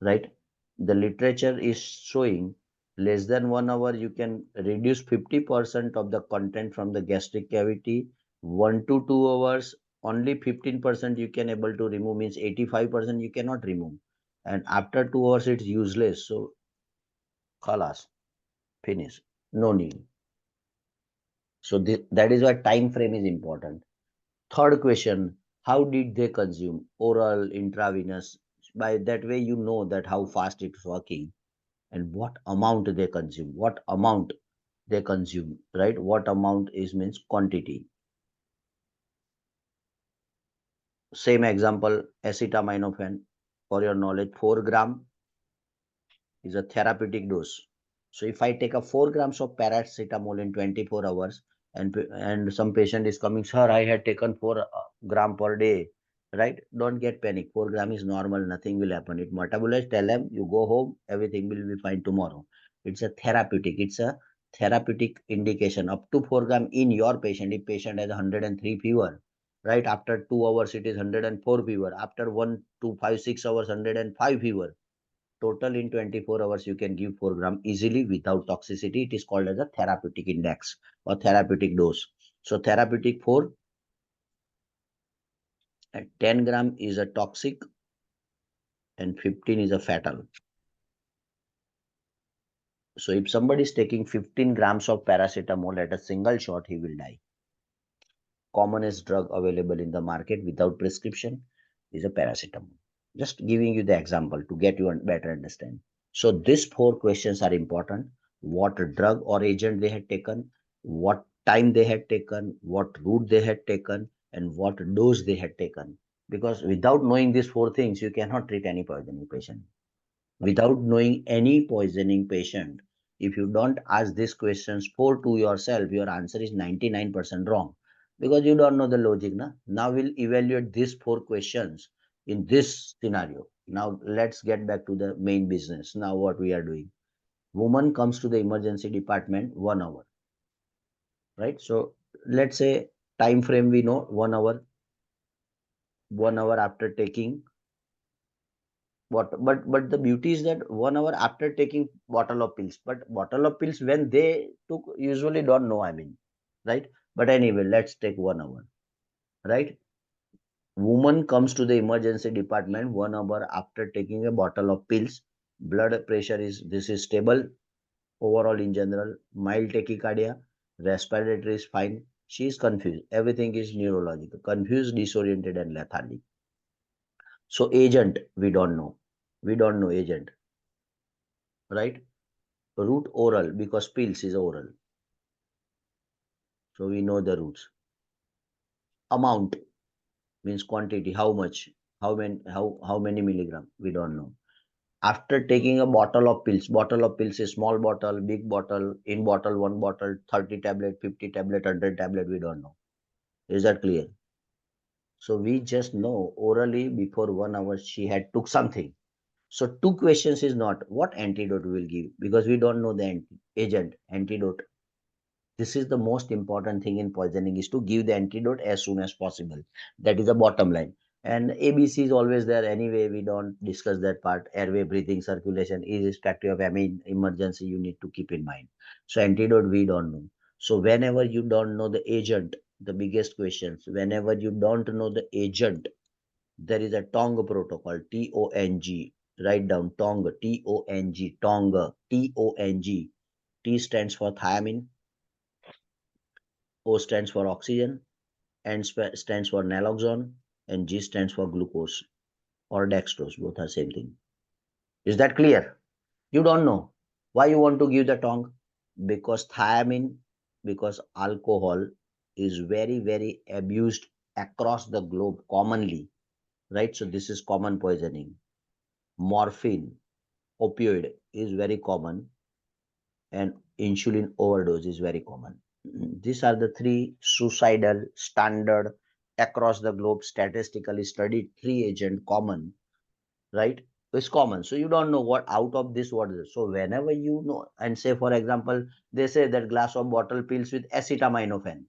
right? The literature is showing less than 1 hour you can reduce 50% of the content from the gastric cavity. 1 to 2 hours, only 15% you can able to remove, means 85% you cannot remove. And after 2 hours it's useless. So khalas, finish. No need. So that is why time frame is important. Third question, how did they consume? Oral, intravenous. By that way, you know that how fast it's working and what amount they consume. What amount they consume, right? What amount is means quantity. Same example, acetaminophen. For your knowledge, 4 gram is a therapeutic dose. So if I take a 4 grams of paracetamol in 24 hours and some patient is coming, sir, I had taken 4 gram per day, right? Don't get panic. 4 gram is normal. Nothing will happen. It metabolize. Tell them you go home. Everything will be fine tomorrow. It's a therapeutic. It's a therapeutic indication up to 4 gram in your patient. If patient has 103 fever, right? After 2 hours, it is 104 fever. After 1 to 5, 6 hours, 105 fever. Total in 24 hours you can give 4 gram easily without toxicity. It is called as a therapeutic index or therapeutic dose. So therapeutic 4 and 10 gram is a toxic and 15 is a fatal. So if somebody is taking 15 grams of paracetamol at a single shot, he will die. Commonest drug available in the market without prescription is a paracetamol. Just giving you the example to get you a better understand. So these four questions are important. What drug or agent they had taken, what time they had taken, what route they had taken, and what dose they had taken. Because without knowing these four things, you cannot treat any poisoning patient. Without knowing any poisoning patient, if you don't ask these questions for to yourself, your answer is 99% wrong because you don't know the logic. Na? Now we'll evaluate these four questions in this scenario. Now let's get back to the main business. Now what we are doing. Woman comes to the emergency department 1 hour, right? So let's say time frame we know 1 hour. 1 hour after taking what? But the beauty is that 1 hour after taking bottle of pills. But bottle of pills when they took usually don't know. I mean, right? But anyway, let's take 1 hour, right? Woman comes to the emergency department 1 hour after taking a bottle of pills. Blood pressure is stable overall in general. Mild tachycardia, respiratory is fine. She is confused. Everything is neurological. Confused, disoriented, and lethargic. So agent we don't know. We don't know agent, right? Route oral because pills is oral. So we know the routes. Amount means quantity, how much, how many milligram, we don't know. After taking a bottle of pills is small bottle, big bottle, in bottle, one bottle, 30 tablet, 50 tablet, 100 tablet, we don't know. Is that clear? So we just know orally before 1 hour she had took something. So two questions is not what antidote we will give because we don't know the agent antidote. This is the most important thing in poisoning is to give the antidote as soon as possible. That is the bottom line. And ABC is always there anyway. We don't discuss that part. Airway, breathing, circulation, irrespective of any emergency, you need to keep in mind. So antidote we don't know. So whenever you don't know the agent, the biggest questions. Whenever you don't know the agent, there is a TONG protocol. TONG. Write down TONG. TONG. TONG. TONG. T stands for thiamine. O stands for oxygen, N stands for naloxone, and G stands for glucose or dextrose. Both are same thing. Is that clear? You don't know. Why you want to give the tongue? Because thiamine, because alcohol is very, very abused across the globe commonly, right? So this is common poisoning. Morphine, opioid is very common, and insulin overdose is very common. These are the three suicidal standard across the globe statistically studied three agent common, right? It's common. So you don't know what out of this what is it. So whenever you know and say for example, they say that glass of bottle pills with acetaminophen,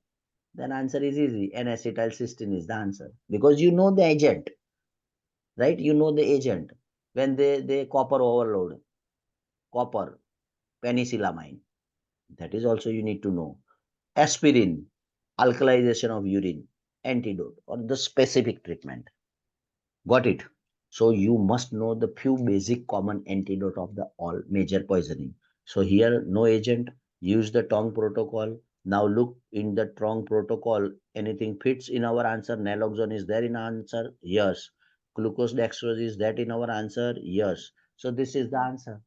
then answer is easy. N-acetylcysteine is the answer because you know the agent, right? You know the agent. When they copper overload, copper, penicillamine, that is also you need to know. Aspirin, alkalization of urine, antidote, or the specific treatment. Got it? So you must know the few basic common antidote of the all major poisoning. So here, no agent, use the TONG protocol. Now look in the TONG protocol, anything fits in our answer. Naloxone is there in our answer? Yes. Glucose dextrose is that in our answer? Yes. So this is the answer.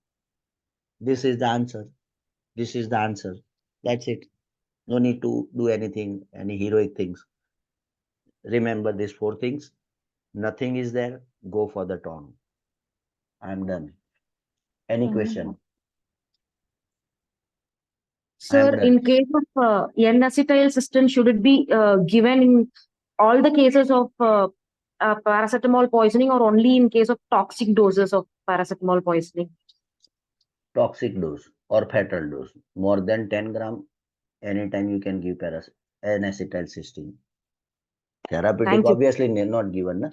This is the answer. This is the answer. That's it. No need to do anything, any heroic things. Remember these four things. Nothing is there. Go for the tongue. I'm done. Any question? Sir, I'm done. in case of N-acetylcysteine, should it be given in all the cases of paracetamol poisoning or only in case of toxic doses of paracetamol poisoning? Toxic dose or fatal dose. More than 10 gram, anytime you can give N-acetylcysteine. Therapeutic, Thank you. obviously, not given. Na?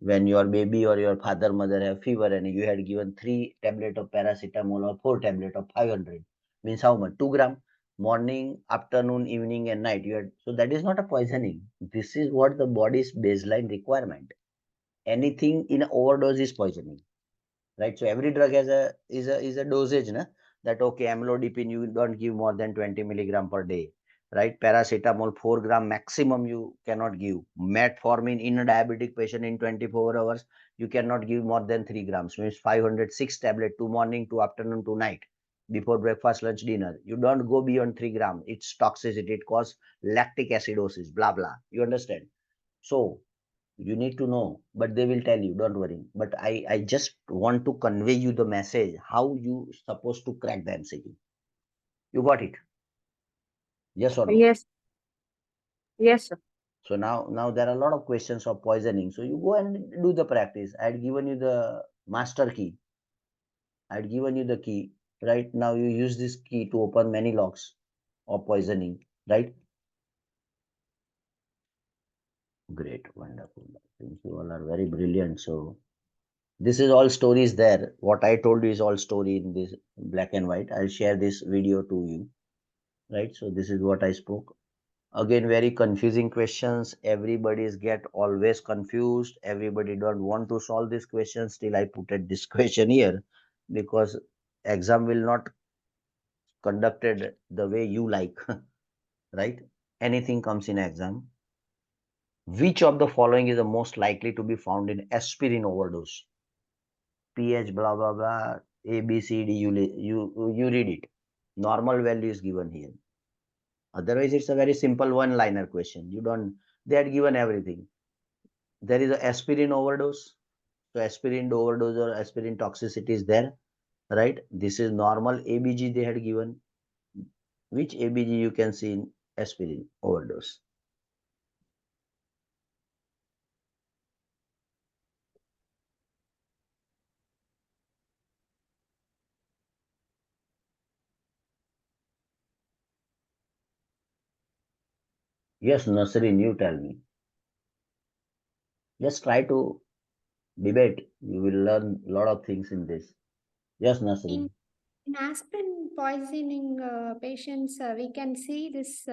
When your baby or your father, mother have fever and you had given 3 tablet of paracetamol or 4 tablet of 500, means how much? 2 gram. Morning, afternoon, evening, and night. You had, so that is not a poisoning. This is what the body's baseline requirement. Anything in overdose is poisoning, right? So every drug has a dosage, na? That okay, amlodipine you don't give more than 20 milligram per day, right? Paracetamol 4 gram maximum you cannot give. Metformin in a diabetic patient in 24 hours you cannot give more than 3 grams. Means 506 tablet to morning to afternoon to night before breakfast, lunch, dinner. You don't go beyond 3 grams. It's toxicity. It causes lactic acidosis. Blah blah. You understand? So you need to know, but they will tell you, don't worry. But I just want to convey you the message how you supposed to crack the MCQ. You got it? Yes or no? Yes. Yes, sir. So now there are a lot of questions of poisoning. So you go and do the practice. I had given you the master key. I had given you the key. right? Now you use this key to open many locks of poisoning, right? Great, wonderful. I think you all are very brilliant. So this is all stories there. What I told you is all story in this black and white. I'll share this video to you, right? So this is what I spoke. Again, very confusing questions. Everybody is get always confused. Everybody don't want to solve this question. Still, I put it this question here because exam will not conducted the way you like, right? Anything comes in exam. Which of the following is the most likely to be found in aspirin overdose? pH, blah blah blah, A, B, C, D. You read it. Normal value is given here. Otherwise, it's a very simple one-liner question. You don't. They had given everything. There is a aspirin overdose. So aspirin overdose or aspirin toxicity is there, right? This is normal ABG they had given. Which ABG you can see in aspirin overdose? Yes, Nasrin, you tell me. Just try to debate. You will learn a lot of things in this. Yes, Nasrin. In aspirin poisoning patients, we can see this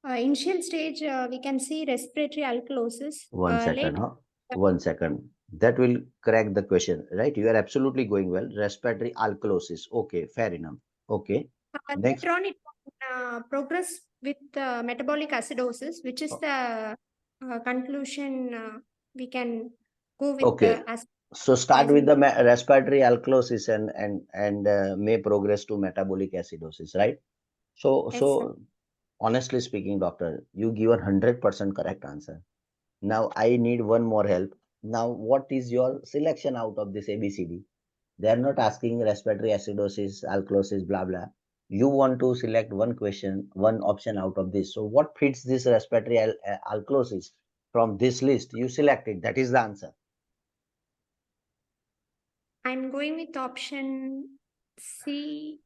initial stage, we can see respiratory alkalosis. One second, Late, huh? 1 second. That will correct the question, right? You are absolutely going well. Respiratory alkalosis. Okay, fair enough. Okay. Next. later on, it progress with metabolic acidosis, which is the conclusion we can go with Okay. as So start with poisoning. the respiratory alkalosis and may progress to metabolic acidosis, right? So Yes, sir. honestly speaking, doctor, you give 100% correct answer. Now I need one more help. Now, what is your selection out of this ABCD? They are not asking respiratory acidosis, alkalosis, blah blah. You want to select one question, one option out of this. So what fits this respiratory alkalosis from this list? You select it. That is the answer. I'm going with option C.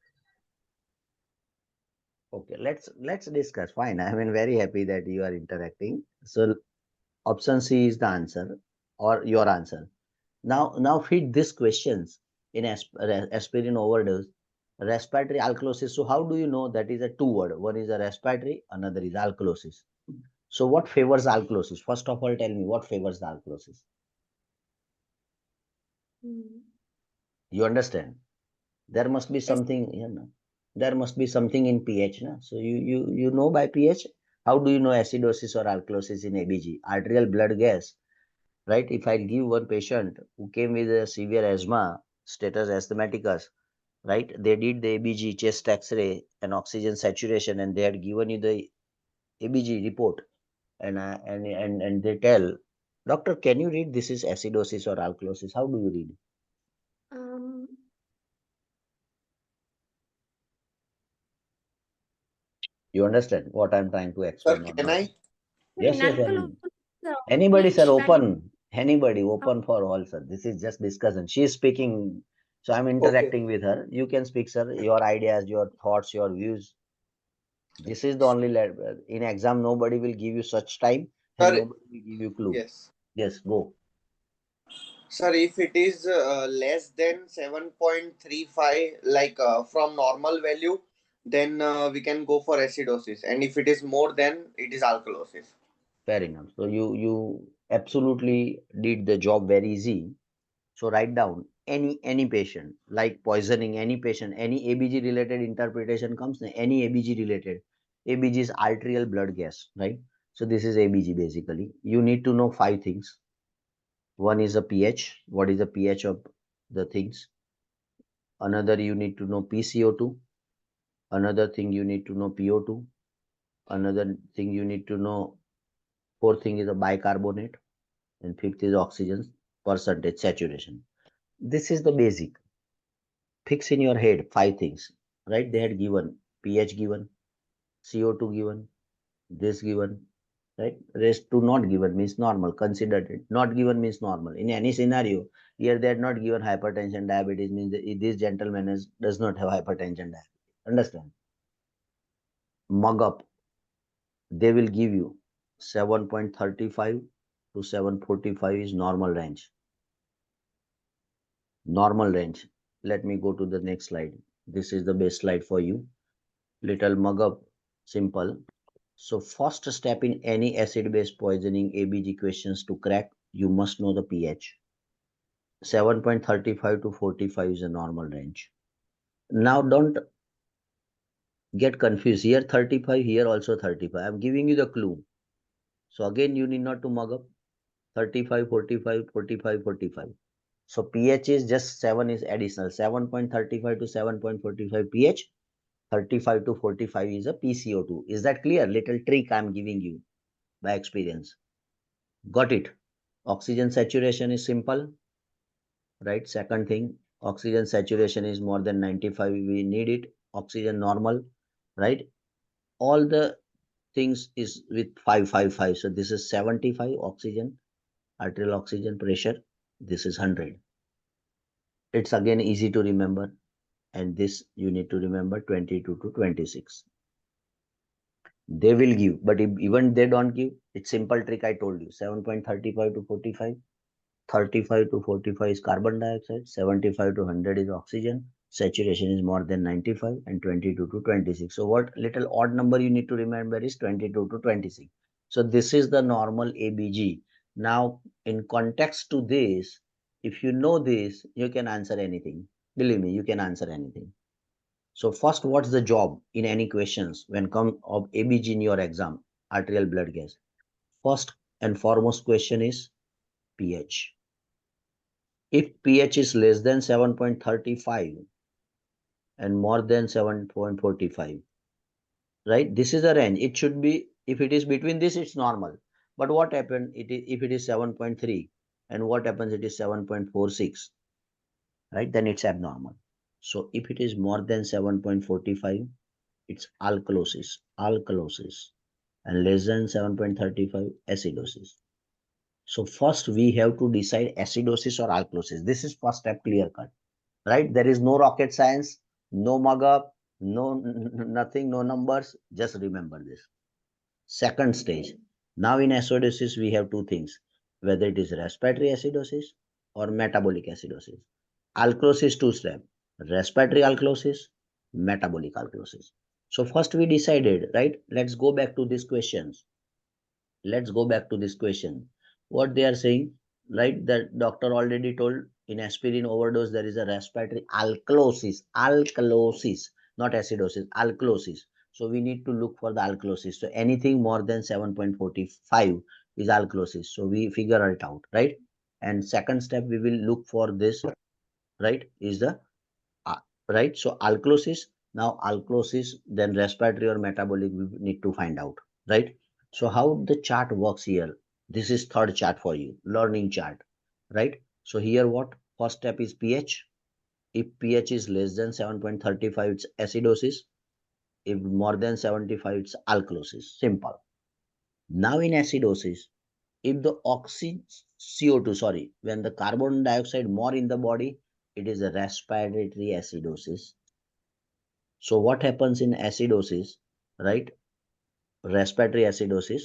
Okay, let's discuss. Fine. I am very happy that you are interacting. So option C is the answer or your answer. Now feed these questions in aspirin overdose, respiratory alkalosis. So how do you know that is a two word? One is a respiratory, another is alkalosis. So what favors alkalosis? First of all, tell me what favors the alkalosis. Hmm. You understand? There must be Yes. something, you know, there must be something in pH. No? So you know by pH. How do you know acidosis or alkalosis in ABG? Arterial blood gas, right? If I give one patient who came with a severe asthma, status asthmaticus, right? They did the ABG, chest X-ray, and oxygen saturation, and they had given you the ABG report, and they tell, doctor, can you read this is acidosis or alkalosis? How do you read? Um, You understand what I'm trying to Sir, explain or can not? I? Yes, in yes, Arvind. alkalosis, Anybody, sir, pH value. open. Anybody, open for all, sir. This is just discussion. She is speaking, so I'm Okay. interacting with her. You can speak, sir. Your ideas, your thoughts, your views. This is the only in exam. Nobody will give you such time, and Sir, nobody will give you clue. yes. Yes, go. Sir, if it is less than 7.35, like from normal value, then we can go for acidosis. And if it is more, then it is alkalosis. Fair enough. So you absolutely did the job very easy. So write down any patient like poisoning, any patient, any ABG related interpretation comes, any ABG related. ABG is arterial blood gas, right? So this is ABG basically. You need to know five things. One is a pH. What is the pH of the things? Another you need to know PCO2. Another thing you need to know PO2. Another thing you need to know. Fourth thing is a bicarbonate, and fifth is oxygen percentage saturation. This is the basic. Fix in your head five things, right? They had given pH given, CO2 given, this given, right? Raised to not given means normal, considered it. Not given means normal. In any scenario, here they are not given hypertension, diabetes means that this gentleman does not have hypertension, diabetes. Understand? Mug up, they will give you 7.35 to 745 is normal range. Normal range. Let me go to the next slide. This is the best slide for you. Little mug up, simple. So first step in any acid-base poisoning ABG questions to crack, you must know the pH. 7.35 to 45 is a normal range. Now don't get confused. Here 35, here also 35. I'm giving you the clue. So again, you need not to mug up. 35, 45, 45, 45. So pH is just 7 is additional. 7.35 to 7.45 pH. 35 to 45 is a PCO2. Is that clear? Little trick I'm giving you by experience. Got it? Oxygen saturation is simple, right? Second thing, oxygen saturation is more than 95. We need it. Oxygen normal, right? All the things is with 555. So this is 75 oxygen, arterial oxygen pressure. This is 100. It's again easy to remember. And this you need to remember 22 to 26. They will give, but if even they don't give, it's simple trick I told you. 7.35 to 45. 35 to 45 is carbon dioxide, 75 to 100 is oxygen, saturation is more than 95, and 22 to 26. So what little odd number you need to remember is 22 to 26. So this is the normal ABG. Now in context to this, if you know this, you can answer anything. Believe me, you can answer anything. So first, what's the job in any questions when come of ABG in your exam, arterial blood gas? First and foremost question is pH. If pH is less than 7.35 and more than 7.45, right? This is a range. It should be, if it is between this, it's normal. But what happened if it is 7.3 and what happens it is 7.46, right? Then it's abnormal. So if it is more than 7.45, it's alkalosis, and less than 7.35, acidosis. So first we have to decide acidosis or alkalosis. This is first step, clear cut. Right? There is no rocket science, no mug up, no nothing, no numbers. Just remember this. Second stage. Now in acidosis, we have two things, whether it is respiratory acidosis or metabolic acidosis. Alkalosis two step, respiratory alkalosis, metabolic alkalosis. So first we decided, right? Let's go back to these questions. Let's go back to this question. What they are saying, right? The doctor already told in aspirin overdose there is a respiratory alkalosis, not acidosis, alkalosis. So we need to look for the alkalosis. So anything more than 7.45 is alkalosis. So we figure it out, right? And second step we will look for this, right? Is the right? So alkalosis, now alkalosis, then respiratory or metabolic we need to find out, right? So how the chart works here? This is third chart for you, learning chart, right? So here what? First step is pH. If pH is less than 7.35, it's acidosis. If more than 75, it's alkalosis. Simple. Now in acidosis, if the CO2, sorry, when the carbon dioxide more in the body, it is a respiratory acidosis. So what happens in acidosis, right? Respiratory acidosis,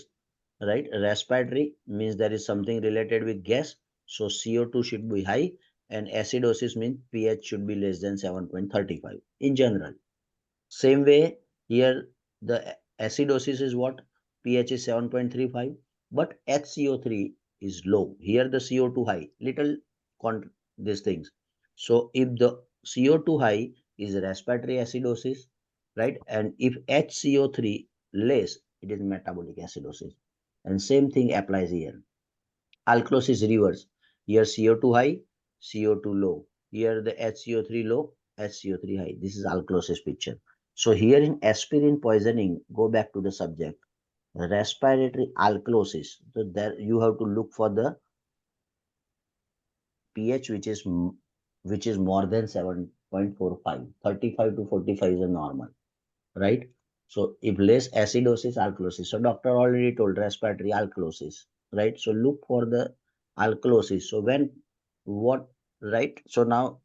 right? Respiratory means there is something related with gas. So CO2 should be high, and acidosis means pH should be less than 7.35 in general. Same way here, the acidosis is what? pH is 7.35, but HCO3 is low. Here the CO2 high, little these things. So if the CO2 high is respiratory acidosis, right? And if HCO3 less, it is metabolic acidosis. And same thing applies here. Alkalosis reverse. Here CO2 high, CO2 low. Here the HCO3 low, HCO3 high. This is alkalosis picture. So here in aspirin poisoning, go back to the subject. Respiratory alkalosis. So there you have to look for the pH which is more than 7.45. 35 to 45 is a normal, right? So if less acidosis, alkalosis. So doctor already told respiratory alkalosis, right? So look for the alkalosis. So when what, right? So now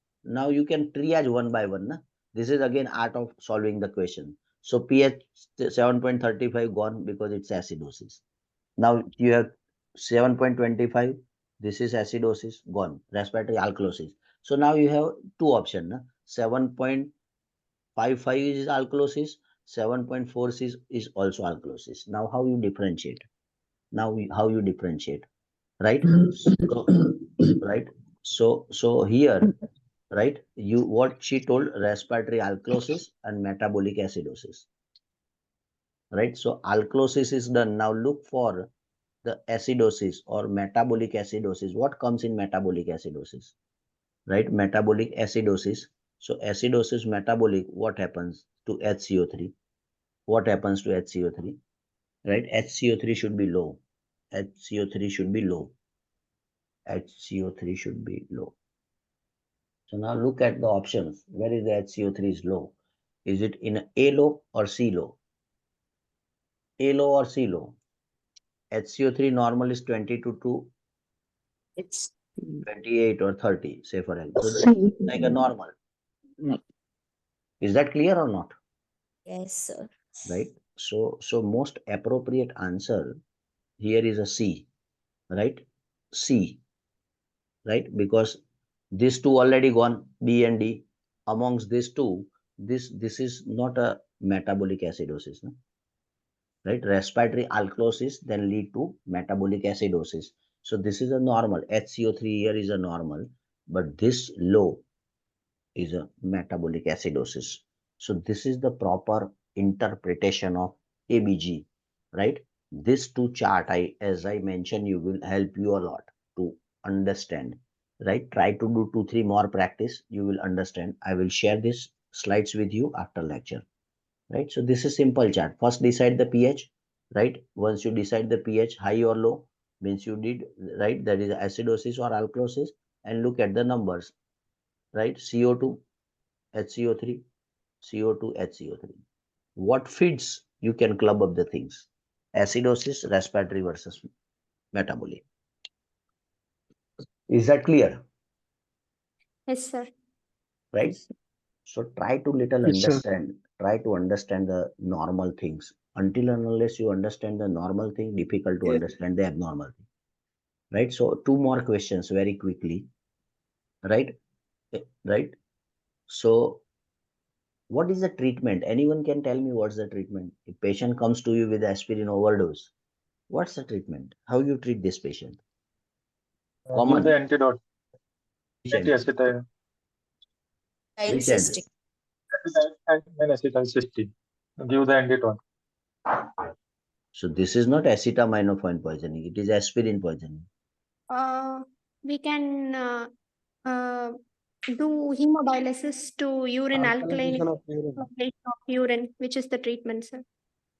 you can triage one by one. Na? This is again art of solving the question. So pH 7.35 gone because it's acidosis. Now you have 7.25. This is acidosis gone. Respiratory alkalosis. So now you have two options. Na? 7.55 is alkalosis. 7.46 is also alkalosis. Now how you differentiate? How you differentiate? Right? So, right? So here, right? You what she told respiratory alkalosis and metabolic acidosis. Right? So alkalosis is done. Now look for the acidosis or metabolic acidosis. What comes in metabolic acidosis? Right? Metabolic acidosis. So acidosis metabolic, what happens to HCO3? What happens to HCO3? Right? HCO3 should be low. HCO3 should be low. HCO3 should be low. So now look at the options. Where is the HCO3 is low? Is it in A low or C low? A low or C low? HCO3 normal is 22 to It's 28 or 30, say for example. So this is like a normal. Is that clear or not? Yes, sir. Right? So most appropriate answer here is a C, right? C, right? Because these two already gone, B and D. Amongst these two, this is not a metabolic acidosis, no? Right? Respiratory alkalosis then lead to metabolic acidosis. So this is a normal. HCO3 here is a normal, but this low is a metabolic acidosis. So this is the proper interpretation of ABG, right? This two chart, as I mentioned, you will help you a lot to understand, right? Try to do 2-3 more practice. You will understand. I will share these slides with you after lecture, right? So this is simple chart. First decide the pH, right? Once you decide the pH, high or low, means you did, right? That is acidosis or alkalosis, and look at the numbers, right? CO2, HCO3, CO2, HCO3. What fits, you can club up the things. Acidosis, respiratory versus metabolic. Is that clear? Yes, sir. Right? So try to little Yes, sir. understand, try to understand the normal things. Until and unless you understand the normal thing, difficult to understand the abnormal thing. Right? So two more questions very quickly. Right? Right? So what is the treatment? Anyone can tell me what's the treatment? If patient comes to you with aspirin overdose, what's the treatment? How you treat this patient? Give Common. the antidote. Which end? Anti-acetyl. Which end? Insisting. Acetylcysteine. Give the antidote. So this is not acetaminophen poisoning. It is aspirin poisoning. We can do hemodialysis to urine alkaline Alkalization of urine. of urine, which is the treatment, sir.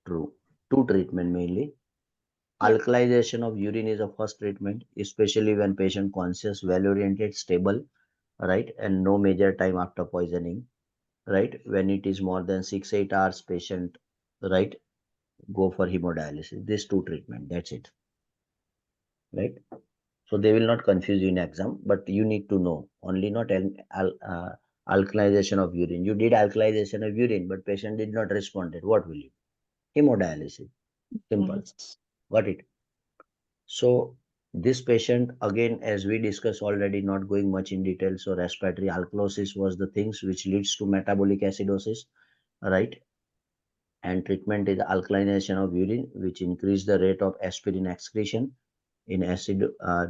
True. Two treatment mainly. Yeah. Alkalization of urine is a first treatment, especially when patient conscious, well-oriented, stable, right, and no major time after poisoning, right. When it is more than 6-8 hours, patient, right, go for hemodialysis. These two treatment. That's it. Right. So they will not confuse you in exam, but you need to know only not alkalization of urine. You did alkalization of urine, but patient did not respond. What will you? Hemodialysis. Simple. Got it. So this patient, again, as we discussed already, not going much in detail. So respiratory alkalosis was the things which leads to metabolic acidosis, right? And treatment is alkalinization of urine, which increase the rate of aspirin excretion in acid,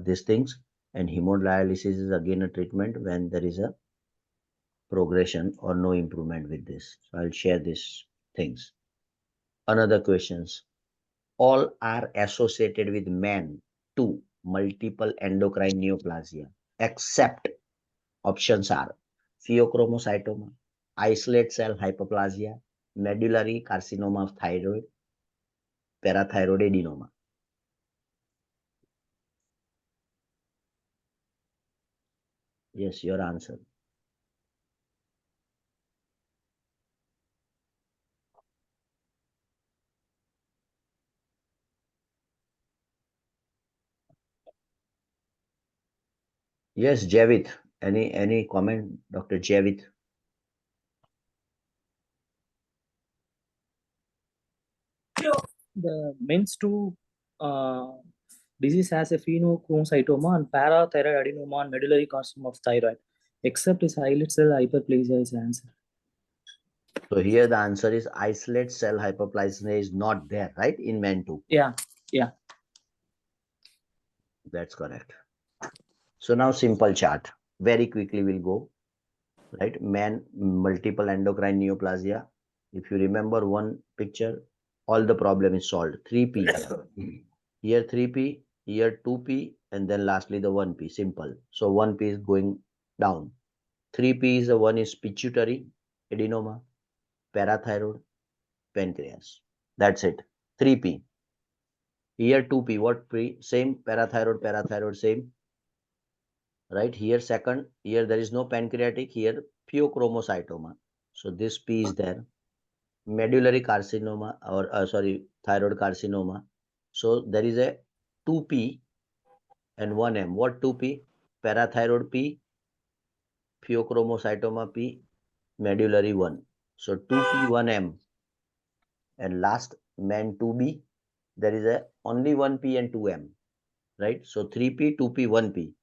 these things. And hemodialysis is again a treatment when there is a progression or no improvement with this. So I'll share these things. Another questions. All are associated with men too multiple endocrine neoplasia, except options are pheochromocytoma, isolate cell hyperplasia, medullary carcinoma of thyroid, parathyroid adenoma. Yes, your answer. Yes, Javit. Any comment, Dr. Javit? The means to uh, disease has a phenochromoscytoma and parathyroid adenoma and medullary carcinoma of thyroid, except his islet cell hyperplasia is the answer. So here the answer is islet cell hyperplasia is not there, right? In men too. Yeah, yeah. That's correct. So now simple chart. Very quickly we'll go. Right? Man, multiple endocrine neoplasia. If you remember one picture, all the problem is solved. 3P. Here 3P, here 2P, and then lastly the 1P. Simple. So 1P is going down. 3P is the one is pituitary, adenoma, parathyroid, pancreas. That's it. 3P. Here 2P, what P? Same, parathyroid, same. Right here, second, here there is no pancreatic, here pheochromocytoma. So this P is there. Medullary carcinoma or thyroid carcinoma. So there is a 2P and 1M. What 2P? Parathyroid P, pheochromocytoma P, medullary 1. So 2P, 1M. And last man 2B, there is a only 1P and 2M. Right? So 3P, 2P, 1P.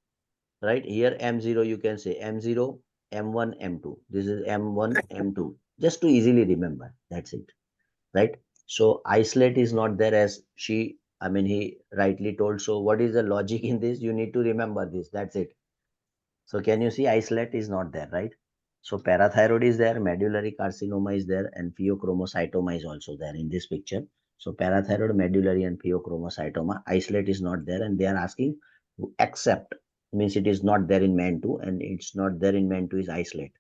Right? Here M0 you can say M0, M1, M2. This is M1, M2. Just to easily remember. That's it. Right? So isolate is not there as he rightly told. So what is the logic in this? You need to remember this. That's it. So can you see isolate is not there, right? So parathyroid is there, medullary carcinoma is there, and pheochromocytoma is also there in this picture. So parathyroid, medullary, and pheochromocytoma, isolate is not there, and they are asking to accept, means it is not there in man 2, and it's not there in man 2 is isolate.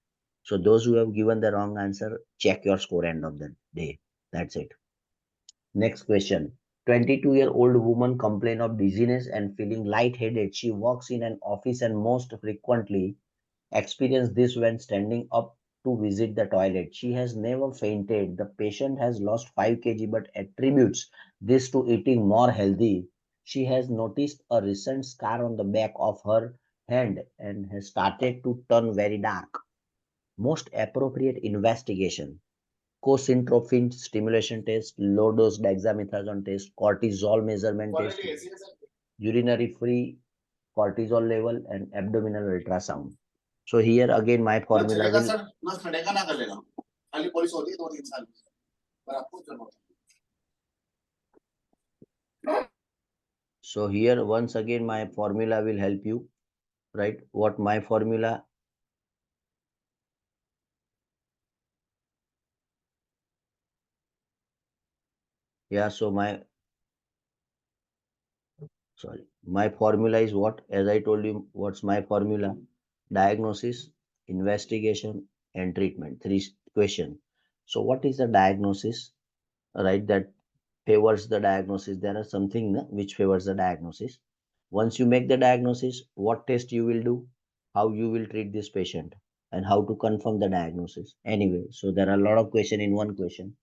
So those who have given the wrong answer, check your score end of the day. That's it. Next question. 22-year-old woman complain of dizziness and feeling lightheaded. She works in an office and most frequently experience this when standing up to visit the toilet. She has never fainted. The patient has lost 5 kg but attributes this to eating more healthy. She has noticed a recent scar on the back of her hand and has started to turn very dark. Most appropriate investigation: cosyntrophin stimulation test, low dose dexamethasone test, cortisol measurement test, urinary free cortisol level, and abdominal ultrasound. So here again my formula will. So here once again my formula will help you, right? What my formula? Yeah, so my formula is what? As I told you, what's my formula? Diagnosis, investigation, and treatment. 3 questions. So what is the diagnosis? Right, that favors the diagnosis. There are something which favors the diagnosis. Once you make the diagnosis, what test you will do, how you will treat this patient, and how to confirm the diagnosis. Anyway, so there are a lot of question in one question.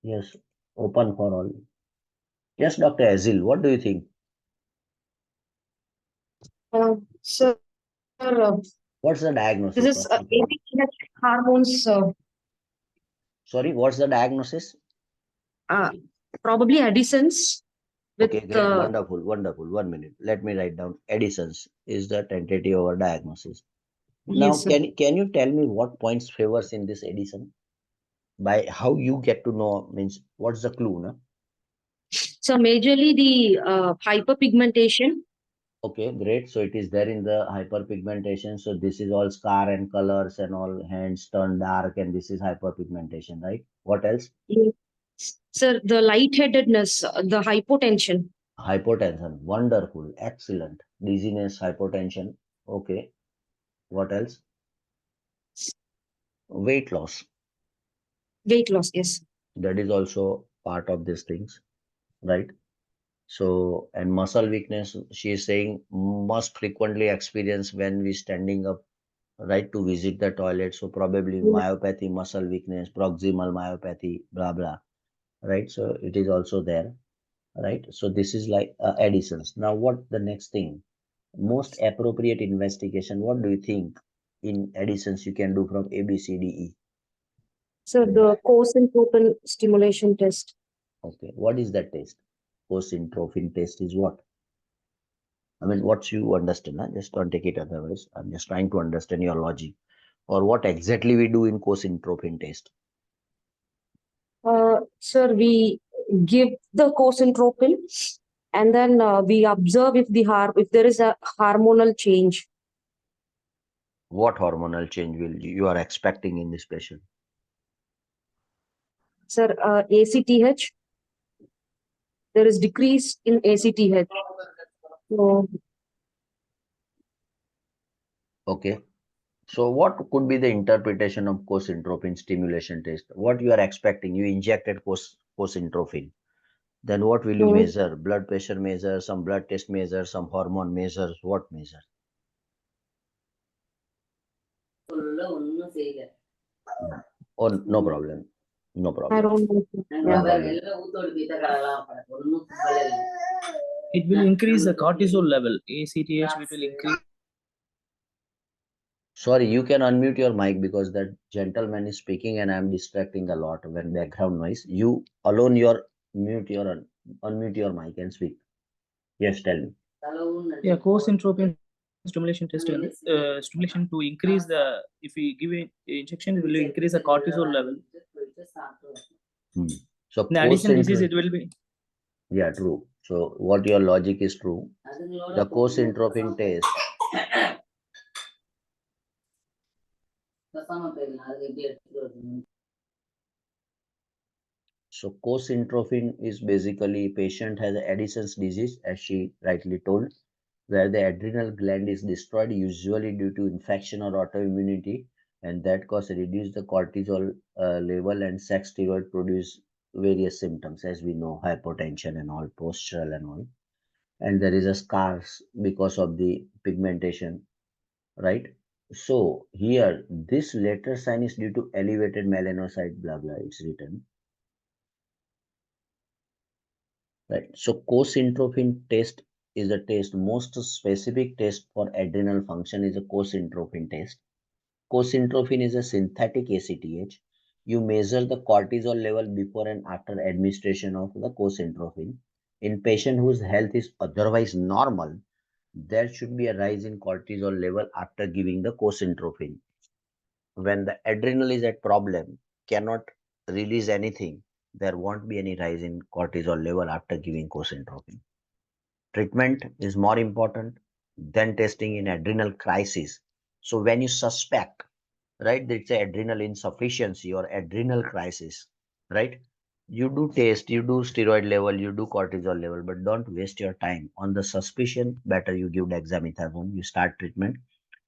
Yes, open for all. Yes, Dr. Azil, what do you think? Sir, What's the this diagnosis? is hormones, Sorry, what's the diagnosis? probably Addison's with Okay, great, wonderful, wonderful. 1 minute. Let me write down. Addison's is the tentative or diagnosis. Now, yes, sir. can you tell me what points favors in this Addison? By how you get to know, means what's the clue, no? So majorly the hyperpigmentation. Okay, great. So it is there in the hyperpigmentation. So this is all scar and colors and all hands turn dark, and this is hyperpigmentation, right? What else? Yes. Sir, the lightheadedness, the hypotension. Hypotension. Wonderful. Excellent. Dizziness, hypotension. Okay. What else? Weight loss. Weight loss, yes. That is also part of these things, right? So, and muscle weakness, she is saying must frequently experience when we standing up, right, to visit the toilet. So probably Yes. myopathy, muscle weakness, proximal myopathy, blah, blah, right? So it is also there, right? So this is like additions. Now what the next thing? Most appropriate investigation, what do you think in additions you can do from A, B, C, D, E? So the co-centropin stimulation test. Okay, what is that test? Co-centropin test is what? I mean, what you understand, huh? Just don't take it otherwise. I'm just trying to understand your logic. Or what exactly we do in co-centropin test? Sir, we give the co-centropin and then we observe if there is a hormonal change. What hormonal change will you are expecting in this patient? Sir, ACTH. There is decrease in ACTH. So, Okay. So what could be the interpretation of co-centropin stimulation test? What you are expecting? You injected co-centropin. Then what will you measure? Blood pressure measure, some blood test measure, some hormone measures. What measure? Oh, no problem. No I problem. don't know. No problem. It will increase the cortisol level. ACTH, it will increase. Sorry, you can unmute your mic because that gentleman is speaking and I'm distracting a lot when background noise. You alone unmute your mic and speak. Yes, tell me. Yeah, co-centropin stimulation test, stimulation to increase the, if we give an injection, it will increase the cortisol level. So in addition disease, it will be. Yeah, true. So what your logic is true. The co-centropin test. So co-centropin is basically patient has Addison's disease, as she rightly told, where the adrenal gland is destroyed, usually due to infection or autoimmunity, and that cause reduce the cortisol level, and sex steroid produce various symptoms, as we know, hypotension and all, postural and all. And there is a scars because of the pigmentation, right? So here, this later sign is due to elevated melanocyte, blah, blah, it's written. Right. So co-centropin test is the test, most specific test for adrenal function is a co-centropin test. Co-centropin is a synthetic ACTH. You measure the cortisol level before and after administration of the co-centropin. In patient whose health is otherwise normal, there should be a rise in cortisol level after giving the co-centropin. When the adrenal is at problem, cannot release anything, there won't be any rise in cortisol level after giving co-centropin. Treatment is more important than testing in adrenal crisis. So when you suspect, right, that it's adrenal insufficiency or adrenal crisis, right, you do test, you do steroid level, you do cortisol level, but don't waste your time. On the suspicion, better you give dexamethasone, you start treatment.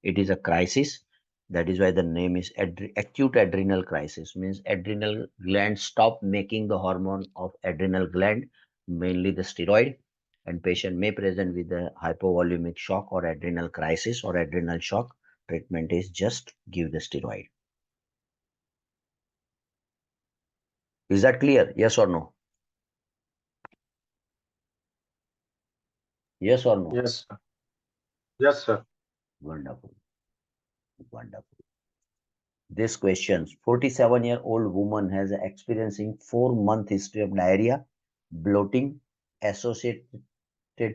It is a crisis. That is why the name is acute adrenal crisis, means adrenal gland stop making the hormone of adrenal gland, mainly the steroid, and patient may present with a hypovolemic shock or adrenal crisis or adrenal shock. Treatment is just give the steroid. Is that clear? Yes or no? Yes or no? Yes, sir. Yes, sir. Wonderful. Wonderful. This question, 47-year-old woman has experiencing 4-month history of diarrhea, bloating. Associated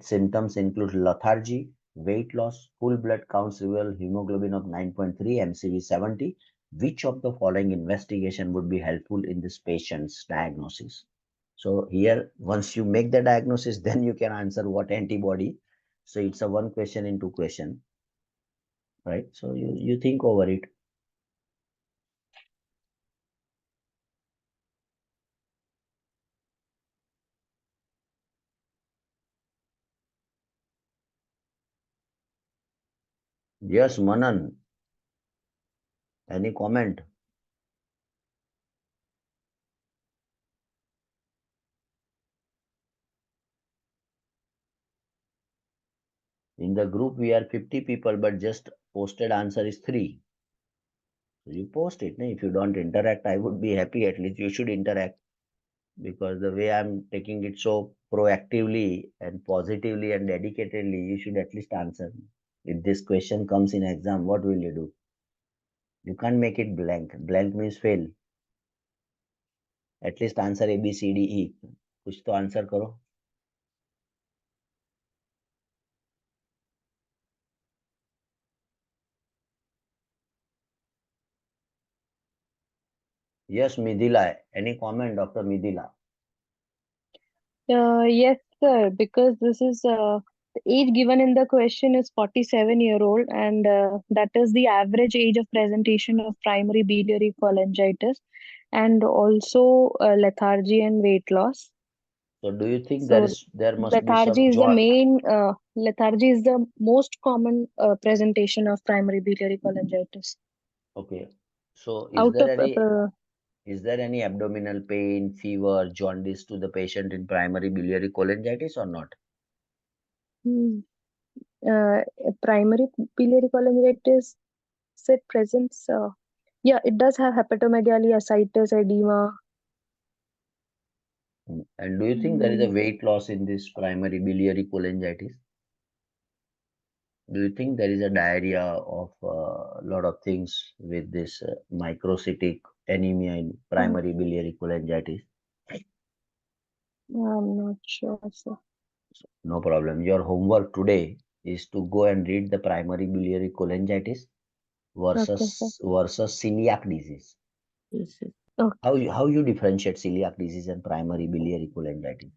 symptoms include lethargy, weight loss, full blood counts reveal hemoglobin of 9.3, MCV 70. Which of the following investigation would be helpful in this patient's diagnosis? So here, once you make the diagnosis, then you can answer what antibody. So it's a one question in two question, right? So you think over it. Yes, Manan. Any comment? In the group, we are 50 people, but just posted answer is 3. So you post it. If you don't interact, I would be happy. At least you should interact, because the way I'm taking it so proactively and positively and dedicatedly, you should at least answer. If this question comes in exam, what will you do? You can't make it blank. Blank means fail. At least answer A, B, C, D, E. कुछ तो answer करो. Yes, Midila. Any comment, Dr. Midila? Yes, sir, because this is the age given in the question is 47-year-old, and that is the average age of presentation of primary biliary cholangitis, and also lethargy and weight loss. So do you think So there must be lethargy some is the joy? main lethargy is the most common presentation of primary biliary cholangitis. Okay. So Out of is there any abdominal pain, fever, jaundice to the patient in primary biliary cholangitis or not? hmm, primary biliary cholangitis, it presents yeah, it does have hepatomegaly, ascites, edema. And do you think there is a Mm, weight loss in this primary biliary cholangitis? Do you think there is a diarrhea of a lot of things with this microcytic anemia in primary biliary cholangitis? I'm not sure, sir. No problem. Your homework today is to go and read the primary biliary cholangitis Okay, sir. versus celiac disease. Okay. How you differentiate celiac disease and primary biliary cholangitis?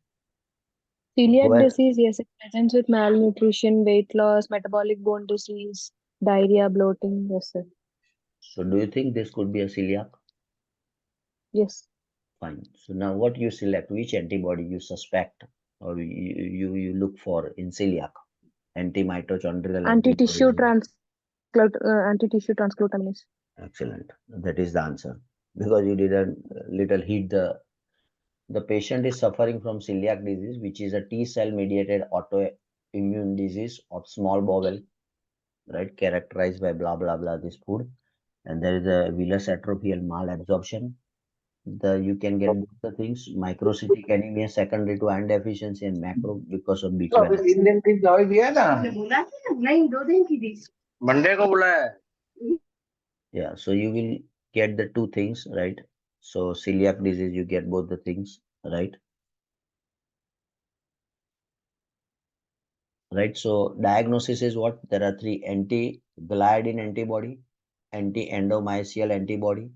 Celiac Go and disease, yes, it presents with malnutrition, weight loss, metabolic bone disease, diarrhea, bloating. Yes, sir. so do you think this could be a celiac? Yes. Fine. So now what you select, which antibody you suspect or you look for in celiac? Anti-mitochondrial Anti-tissue antibodies. anti-tissue transglutaminase. Excellent. That is the answer. Because you didn't little hit the patient is suffering from celiac disease, which is a T cell mediated autoimmune disease of small bowel, right? Characterized by blah blah blah this food. And there is a venous atrophy and malabsorption. You can get both the things, microcytic anemia secondary to iron deficiency and macro because of B12. Monday को बुलाया है Yeah, so you will get the two things, right? So celiac disease, you get both the things, right? Right. So diagnosis is what? There are three: anti-gliadin antibody, anti-endomysial antibody,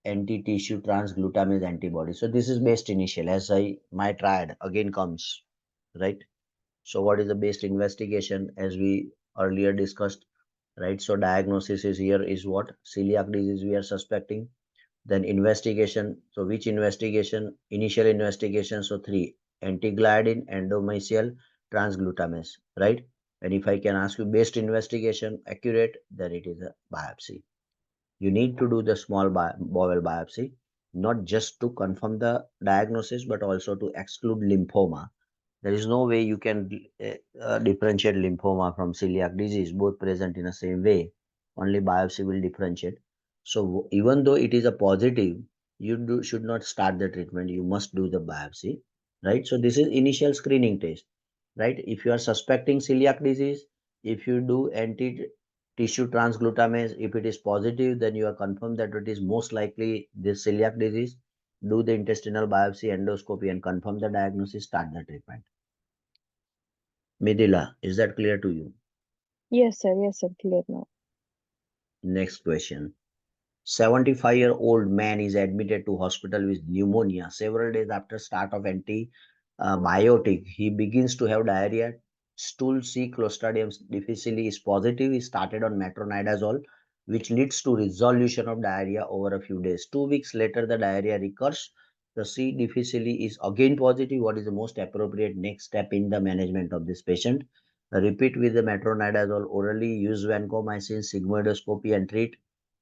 anti-tissue transglutamase antibody. So this is best initial. As my triad again comes, right? So what is the best investigation as we earlier discussed, right? So diagnosis is here is what? Celiac disease we are suspecting. Then investigation. So which investigation? Initial investigation. So three: anti-gliadin, endomysial, transglutamase, right? And if I can ask you best investigation, accurate, then it is a biopsy. You need to do the small bowel biopsy, not just to confirm the diagnosis, but also to exclude lymphoma. There is no way you can differentiate lymphoma from celiac disease, both present in the same way. Only biopsy will differentiate. So even though it is a positive, should not start the treatment. You must do the biopsy, right? So this is initial screening test, right? If you are suspecting celiac disease, if you do anti-tissue transglutamase, if it is positive, then you are confirmed that it is most likely this celiac disease. Do the intestinal biopsy, endoscopy, and confirm the diagnosis. Start the treatment. Midila, is that clear to you? Yes, sir. Yes, sir. Clear now. Next question. 75-year-old man is admitted to hospital with pneumonia. Several days after start of antibiotic, he begins to have diarrhea. Stool C Clostridium difficile is positive. He started on metronidazole, which leads to resolution of diarrhea over a few days. 2 weeks later, the diarrhea recurs. The C difficile is again positive. What is the most appropriate next step in the management of this patient? Repeat with the metronidazole orally. Use vancomycin, sigmoidoscopy, and treat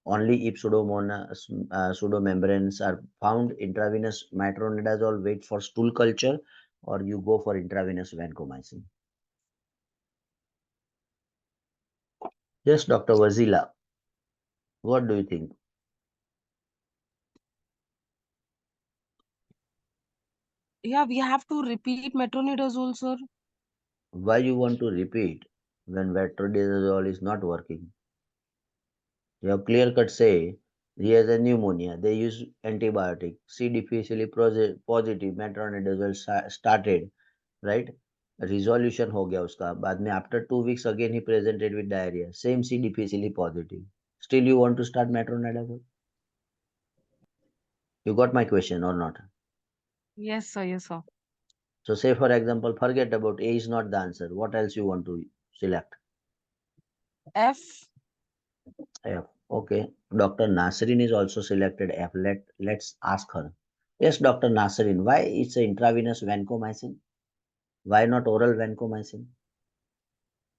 only if pseudomembranes are found. Intravenous metronidazole, wait for stool culture, or you go for intravenous vancomycin. Yes, Dr. Wazila, what do you think? Yeah, we have to repeat metronidazole, sir. Why you want to repeat when metronidazole is not working? You have clear cut say he has a pneumonia. They use antibiotic. C difficile positive metronidazole started, right? Resolution हो गया उसका. बाद में after 2 weeks again he presented with diarrhea. Same C difficile positive. Still you want to start metronidazole? You got my question or not? Yes, sir. Yes, sir. So say for example, forget about A is not the answer. What else you want to select? F. F. Okay. Dr. Nasrin is also selected F. Let's ask her. Yes, Dr. Nasrin, why it's a intravenous vancomycin? Why not oral vancomycin?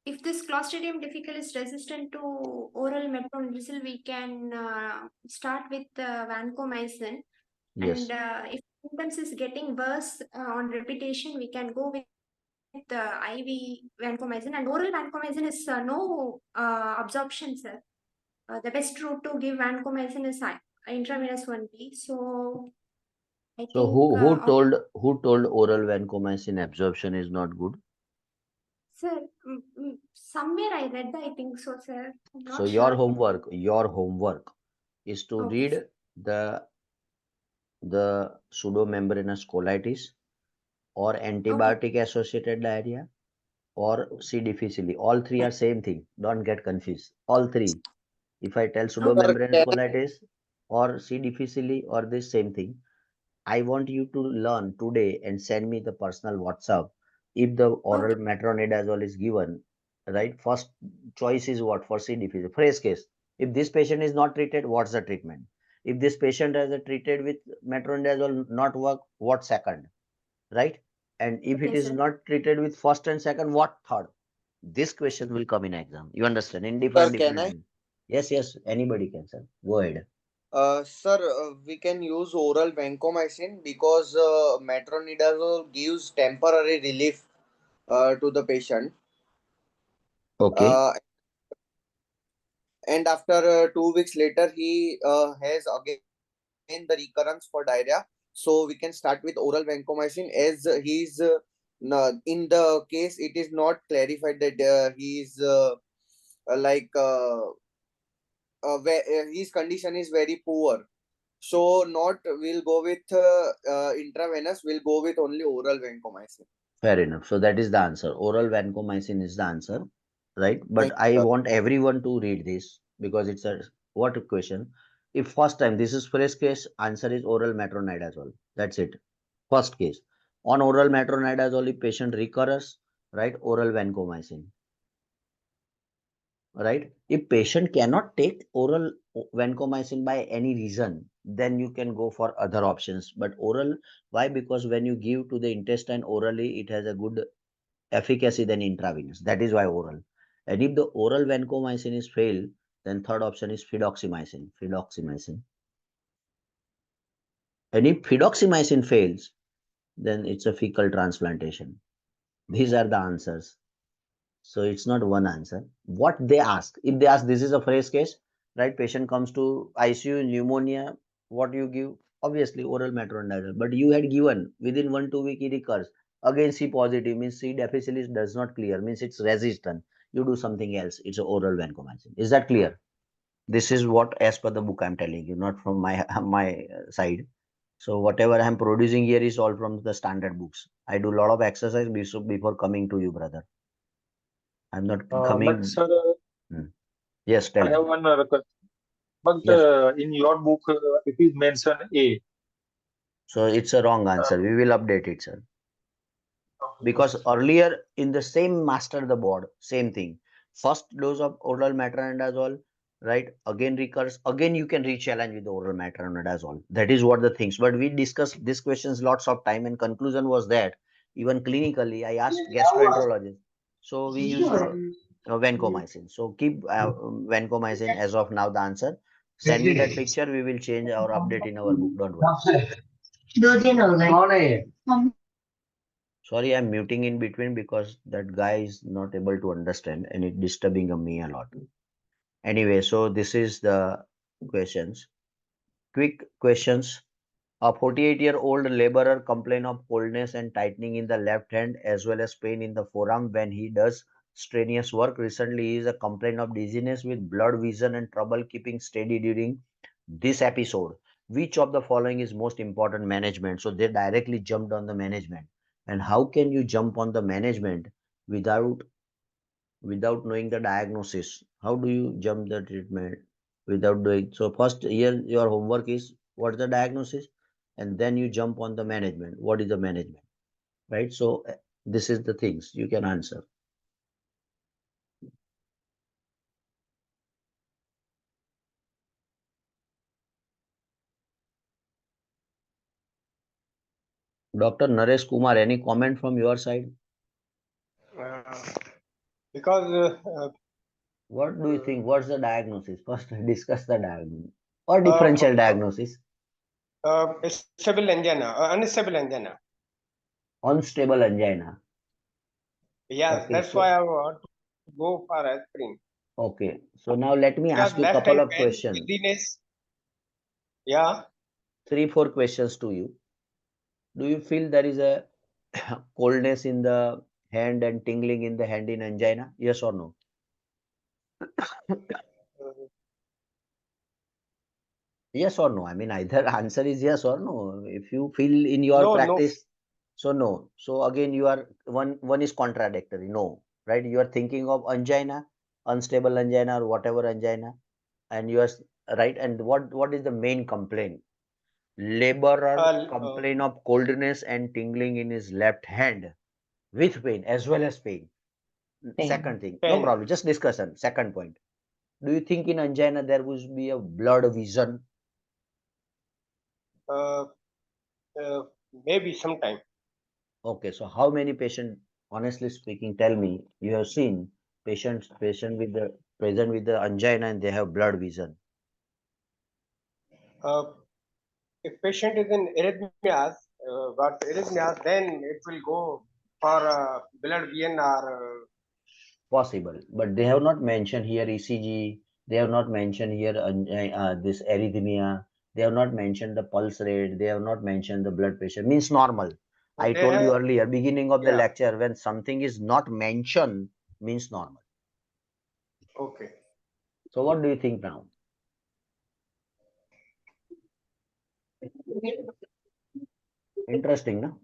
If this Clostridium difficile is resistant to oral metronidazole, we can start with vancomycin. Yes. And if symptoms is getting worse on repetition, we can go with IV vancomycin. And oral vancomycin is no absorption, sir. The best route to give vancomycin is intravenous only. So I So think who told oral vancomycin absorption is not good? sir, somewhere I read, I think so, sir. I'm not So sure. your homework is to Okay, read sir. the pseudomembranous colitis or antibiotic associated diarrhea or C difficile. All three are same thing. Don't get confused. All three. If I tell Sir, pseudomembranous can colitis or C difficile or this same thing, I want you to learn today and send me the personal WhatsApp. If the oral Okay. metronidazole is given, right? First choice is what for C difficile. Phrase case. If this patient is not treated, what's the treatment? If this patient has a treated with metronidazole not work, what second? Right? And if it Okay, is sir. not treated with first and second, what third? This question will come in exam. You understand? In sir, different can different I? ways. Yes, yes, anybody can, sir. Go ahead. Sir, we can use oral vancomycin because metronidazole gives temporary relief to the patient. Okay. Uh, and after 2 weeks later, he has again the recurrence for diarrhea. So we can start with oral vancomycin as in the case it is not clarified that he is like his condition is very poor. So not we'll go with intravenous. We'll go with only oral vancomycin. Fair enough. So that is the answer. Oral vancomycin is the answer, right? Thank But you, I sir. want everyone to read this because it's a what a question. If first time this is first case, answer is oral metronidazole. That's it. First case. On oral metronidazole, if patient recurs, right? Oral vancomycin, right? If patient cannot take oral vancomycin by any reason, then you can go for other options. But oral, why? Because when you give to the intestine orally, it has a good efficacy than intravenous. That is why oral. And if the oral vancomycin is failed, then third option is fidoximycin. Fidoximycin. And if fidoximycin fails, then it's a fecal transplantation. These are the answers. So it's not one answer. What they ask, if they ask, this is a phrase case, right? Patient comes to ICU, pneumonia, what you give? Obviously oral metronidazole. But you had given within 1 2 week he recurs. Again C positive means C difficile does not clear, means it's resistant. You do something else. It's oral vancomycin. Is that clear? This is what as per the book I'm telling you, not from my side. So whatever I'm producing here is all from the standard books. I do a lot of exercise before coming to you, brother. I'm not But coming. sir, Hmm. Yes, I tell. have one request. But Yes. in your book, it is mentioned A. So it's a wrong Uh, answer. We will update it, sir. Because okay. earlier in the same master the board, same thing. First dose of oral metronidazole, right? Again recurs. Again you can re-challenge with the oral metronidazole. That is what the things. But we discussed these questions lots of time, and conclusion was that even clinically, I asked gastroenterologist. So we use vancomycin. So keep vancomycin as of now the answer. Send me that picture. We will change or update in our book. Don't worry. Sorry, I'm muting in between because that guy is not able to understand and it disturbing me a lot. Anyway, so this is the questions. Quick questions. A 48-year-old laborer complained of coldness and tightening in the left hand as well as pain in the forearm when he does strenuous work. Recently, he is a complaint of dizziness with blurred vision and trouble keeping steady during this episode. Which of the following is most important? Management. So they directly jumped on the management. And how can you jump on the management without knowing the diagnosis? How do you jump the treatment without doing so? First, here your homework is what's the diagnosis, and then you jump on the management. What is the management, right? So this is the things you can answer. Dr. Naresh Kumar, any comment from your side? Because What do you think? What's the diagnosis? First, discuss the diagnosis or differential diagnosis. stable angina, unstable angina. Unstable angina. Yes, Okay, that's so why I want to go for aspirin. okay, so now let me Because ask you a left couple hand of pain, questions. dizziness. Yeah. 3-4 questions to you. Do you feel there is a coldness in the hand and tingling in the hand in angina? Yes or no? Yes or no? I mean, either answer is yes or no. If you feel in your No, no. practice, so no. So again, you are one is contradictory. No, right? You are thinking of angina, unstable angina or whatever angina, and you are right. And what is the main complaint? Laborer complain of coldness and tingling in his left hand with pain as well as pain. Second thing, no Pain. problem, just discussion. Second point, do you think in angina there would be a blurred vision? Uh, maybe sometime. Okay, so how many patients, honestly speaking, tell me you have seen patient with the present with the angina and they have blurred vision? If patient is in arrhythmias, then it will go for blood VN or Possible, but they have not mentioned here ECG. They have not mentioned here this arrhythmia. They have not mentioned the pulse rate. They have not mentioned the blood pressure. Means normal. I they told you have, earlier, beginning of the yeah. lecture, when something is not mentioned, means normal. Okay. So what do you think now? Interesting, no?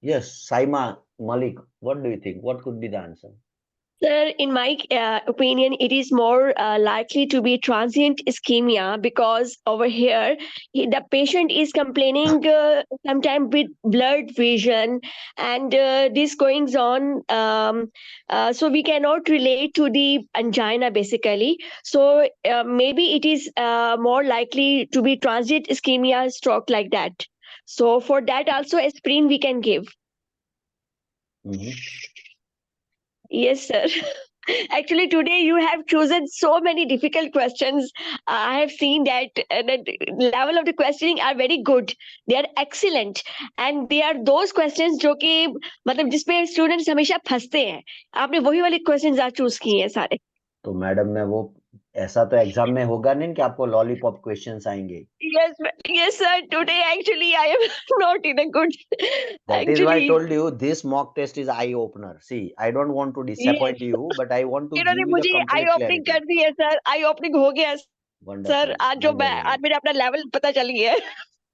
Yes, Saima Malik, what do you think? What could be the answer? Sir, in my opinion, it is more likely to be transient ischemia because over here the patient is complaining sometimes with blurred vision and this goings on. So we cannot relate to the angina basically. So maybe it is more likely to be transient ischemia stroke like that. So for that also aspirin we can give. Yes, sir. Actually, today you have chosen so many difficult questions. I have seen that the level of the questioning are very good. They are excellent, and they are those questions जो कि मतलब जिसमें students हमेशा फंसते हैं. आपने वही वाले questions आज choose किए हैं सारे. तो मैडम मैं वो ऐसा तो एग्जाम में होगा नहीं कि आपको लॉलीपॉप क्वेश्चंस आएंगे. Yes, sir. Today actually I am not in a good. That is why I Actually, told you this mock test is eye opener. See, I don't want to disappoint yes. you, but I want to इन्होंने give you the मुझे आई complete opening clarity. कर दी है sir. आई opening हो गया sir. Wonderful, आज जो मैं wonderful. आज मेरा अपना लेवल पता चल गया है.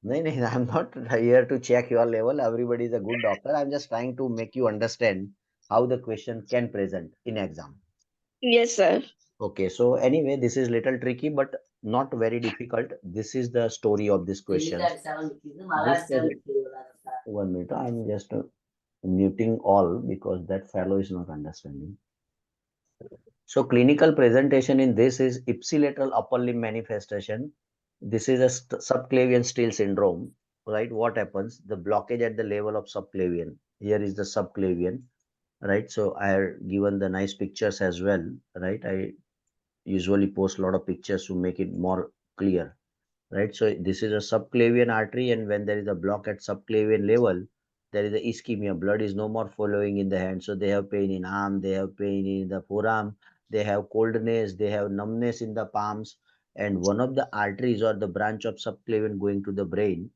नहीं नहीं, I'm not here to check your level. Everybody is a good doctor. I'm just trying to make you understand how the question can present in exam. Yes, sir. Okay, so anyway, this is little tricky, but not very difficult. This is the story of this question. One minute, I'm just muting all because that fellow is not understanding. So clinical presentation in this is ipsilateral upper limb manifestation. This is a subclavian steal syndrome, right? What happens? The blockage at the level of subclavian. Here is the subclavian, right? So I have given the nice pictures as well, right? I usually post a lot of pictures to make it more clear, right? So this is a subclavian artery, and when there is a block at subclavian level, there is a ischemia. Blood is no more flowing in the hand, so they have pain in arm, they have pain in the forearm, they have coldness, they have numbness in the palms, and one of the arteries or the branch of subclavian going to the brain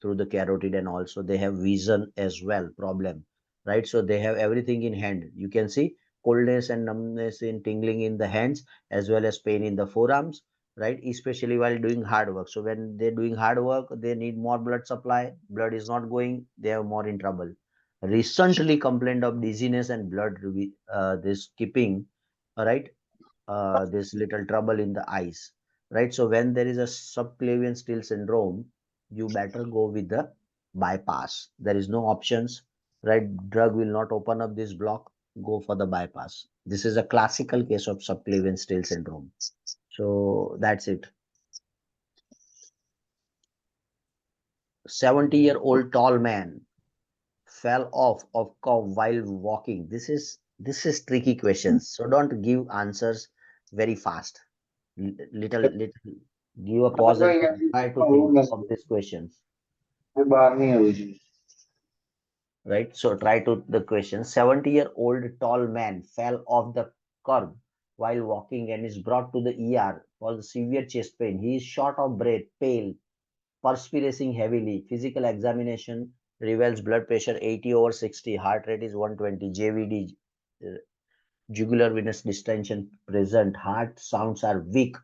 through the carotid, and also they have vision as well problem, right? So they have everything in hand. You can see coldness and numbness in tingling in the hands, as well as pain in the forearms, right? Especially while doing hard work. So when they're doing hard work, they need more blood supply. Blood is not going, they are more in trouble. Recently complained of dizziness and blood, this skipping, all right, this little trouble in the eyes, right? So when there is a subclavian steal syndrome, you better go with the bypass. There is no options, right? Drug will not open up this block. Go for the bypass. This is a classical case of subclavian steal syndrome. So that's it. 70-year-old tall man fell off of curb while walking. This is tricky questions. So don't give answers very fast. Little give a pause and try to think of these questions, right? So try to the question. 70-year-old tall man fell off the curb while walking and is brought to the ER for severe chest pain. He is short of breath, pale, perspiring heavily. Physical examination reveals blood pressure 80/60, heart rate is 120, JVD, jugular venous distension present, heart sounds are weak,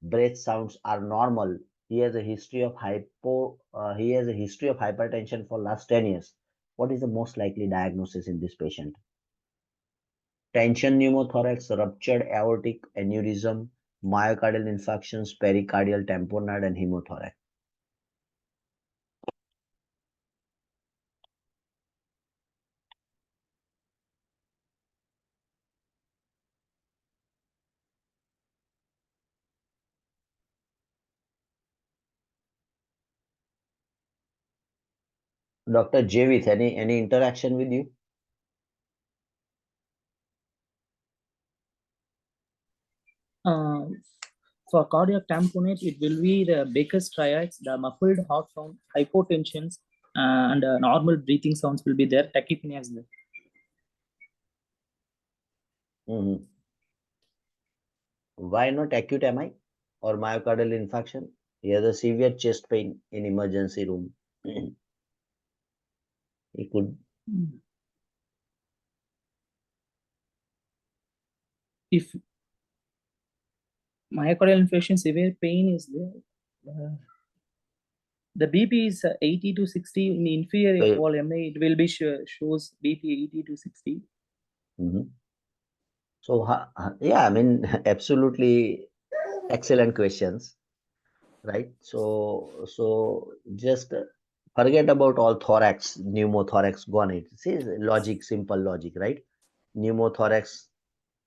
breath sounds are normal. He has a history of hypertension for last 10 years. What is the most likely diagnosis in this patient? Tension pneumothorax, ruptured aortic aneurysm, myocardial infarctions, pericardial tamponade, and hemothorax. Dr. Javith, any interaction with you? For cardiac tamponade, it will be the Baker's triads, the muffled heart sound, hypotensions, and normal breathing sounds will be there. Tachypnea is there. Why not acute MI or myocardial infarction? He has a severe chest pain in emergency room. He could. If myocardial infarction, severe pain is there. The BP is 80 to 60 in inferior wall MA. It will be shows BP 80 to 60. So yeah, I mean, absolutely excellent questions, right? So just forget about all thorax, pneumothorax, gone it. See, logic, simple logic, right? Pneumothorax,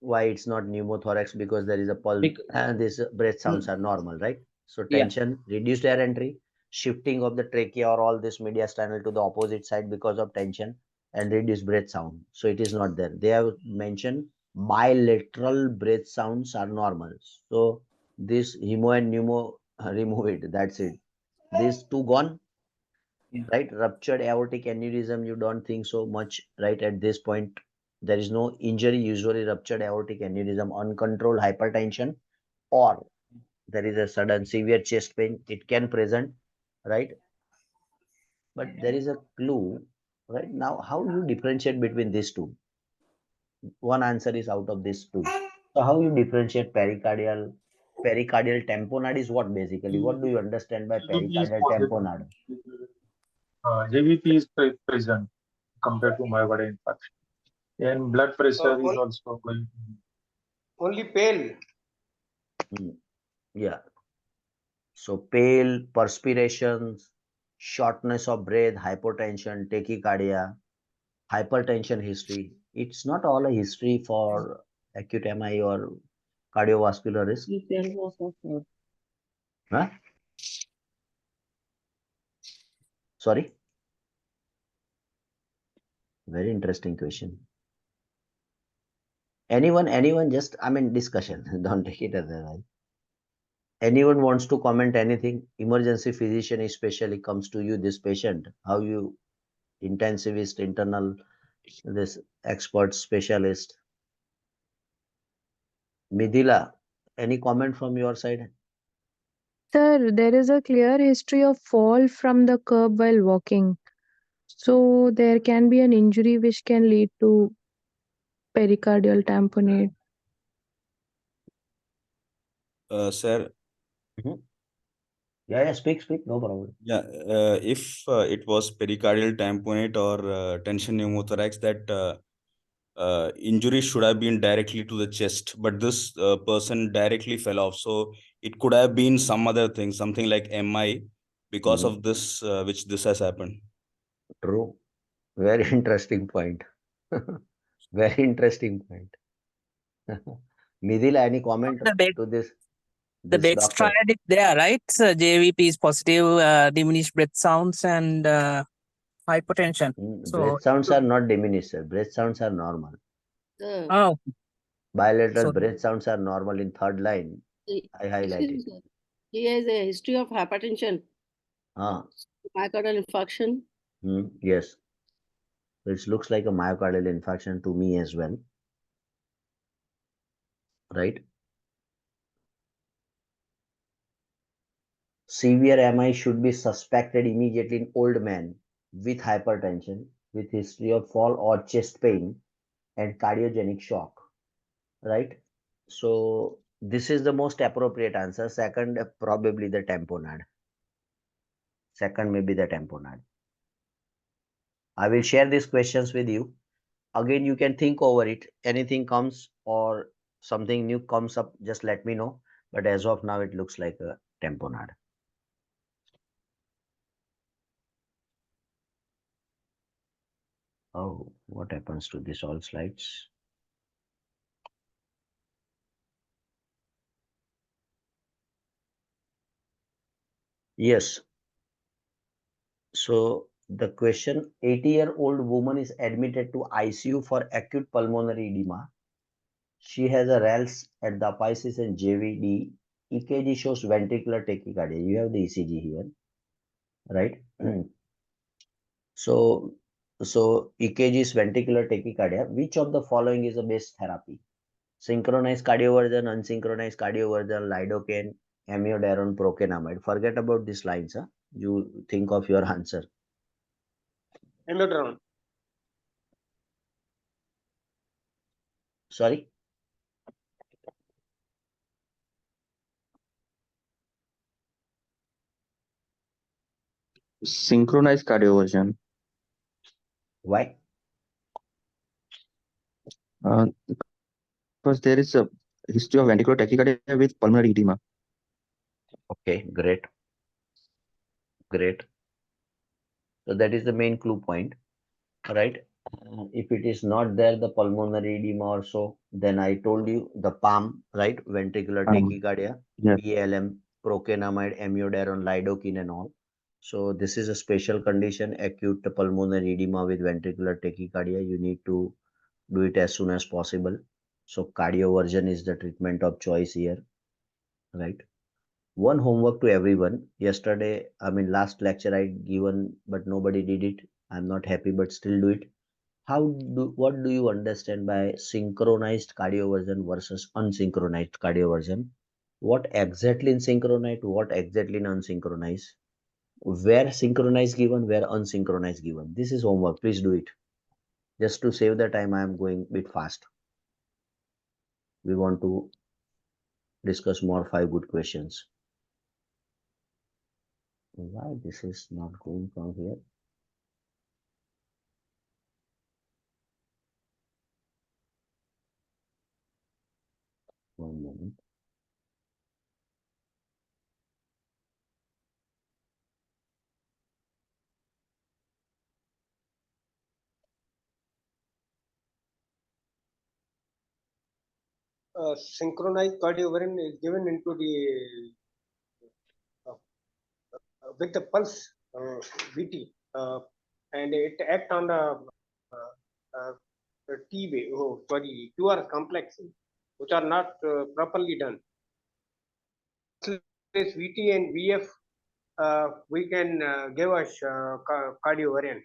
why it's not pneumothorax? Because there is a pulse and these breath sounds are normal, right? So tension, reduced air entry, shifting of the trachea or all this mediastinal to the opposite side because of tension, and reduced breath sound. So it is not there. They have mentioned bilateral breath sounds are normal. So this hemo and pneumo, remove it. That's it. These two gone, right? Ruptured aortic aneurysm, you don't think so much, right? At this point, there is no injury, usually ruptured aortic aneurysm, uncontrolled hypertension, or there is a sudden severe chest pain. It can present, right? But there is a clue, right? Now, how you differentiate between these two? One answer is out of these two. So how you differentiate pericardial? Pericardial tamponade is what basically? What do you understand by pericardial tamponade? JVP is present compared to myocardial infarction. And blood pressure is also going. Only pale. Yeah. So pale, perspirations, shortness of breath, hypotension, tachycardia, hypertension history. It's not all a history for acute MI or cardiovascular risk. Huh? Sorry? Very interesting question. Anyone just, I mean, discussion. Don't take it as a right. Anyone wants to comment anything? Emergency physician especially comes to you, this patient. How you, intensivist, internal, this expert specialist. Midila, any comment from your side? Sir, there is a clear history of fall from the curb while walking. So there can be an injury which can lead to pericardial tamponade. Sir, Mhm. Yeah, speak, no problem. yeah, if it was pericardial tamponade or tension pneumothorax, that injury should have been directly to the chest, but this person directly fell off. So it could have been some other thing, something like MI, because Mhm. of this, which this has happened. True. Very interesting point. Very interesting point. Midil, any comment The dead, to this the dead doctor? strand is there, right? So JVP is positive, diminished breath sounds and hypertension. So, Breath sounds are not diminished, sir. Breath sounds are normal. oh, Bilateral so breath sounds are normal in third line. I highlighted. Excuse me, sir. He has a history of hypertension, Ah, myocardial infarction. yes. It looks like a myocardial infarction to me as well, right? Severe MI should be suspected immediately in old man with hypertension, with history of fall or chest pain and cardiogenic shock, right? So this is the most appropriate answer. Second, probably the tamponade. Second, maybe the tamponade. I will share these questions with you. Again, you can think over it. Anything comes or something new comes up, just let me know. But as of now, it looks like a tamponade. Oh, what happens to this all slides? Yes. So the question, 80-year-old woman is admitted to ICU for acute pulmonary edema. She has a RALS at the apices and JVD. EKG shows ventricular tachycardia. You have the ECG here, right? So, EKG is ventricular tachycardia. Which of the following is the best therapy? Synchronized cardioversion, unsynchronized cardioversion, lidocaine, amiodarone, procainamide. Forget about these lines. Huh? You think of your answer. Amiodarone. Sorry? Synchronized cardioversion. Why? Because there is a history of ventricular tachycardia with pulmonary edema. Okay, great. Great. So that is the main clue point, right? If it is not there, the pulmonary edema or so, then I told you the PALM, right? Ventricular tachycardia, Yes. BLM, procainamide, amiodarone, lidocaine and all. So this is a special condition, acute pulmonary edema with ventricular tachycardia. You need to do it as soon as possible. So cardioversion is the treatment of choice here, right? One homework to everyone. Yesterday, I mean, last lecture I given, but nobody did it. I'm not happy, but still do it. What do you understand by synchronized cardioversion versus unsynchronized cardioversion? What exactly in synchronized, what exactly in unsynchronized? Where synchronized given, where unsynchronized given? This is homework. Please do it. Just to save the time, I am going a bit fast. We want to discuss more 5 good questions. Why this is not going from here? One moment. Synchronized cardioversion is given into the with the pulse VT, and it act on uh, T wave, QR complex, which are not properly done. This VT and VF, we can give us cardioversion.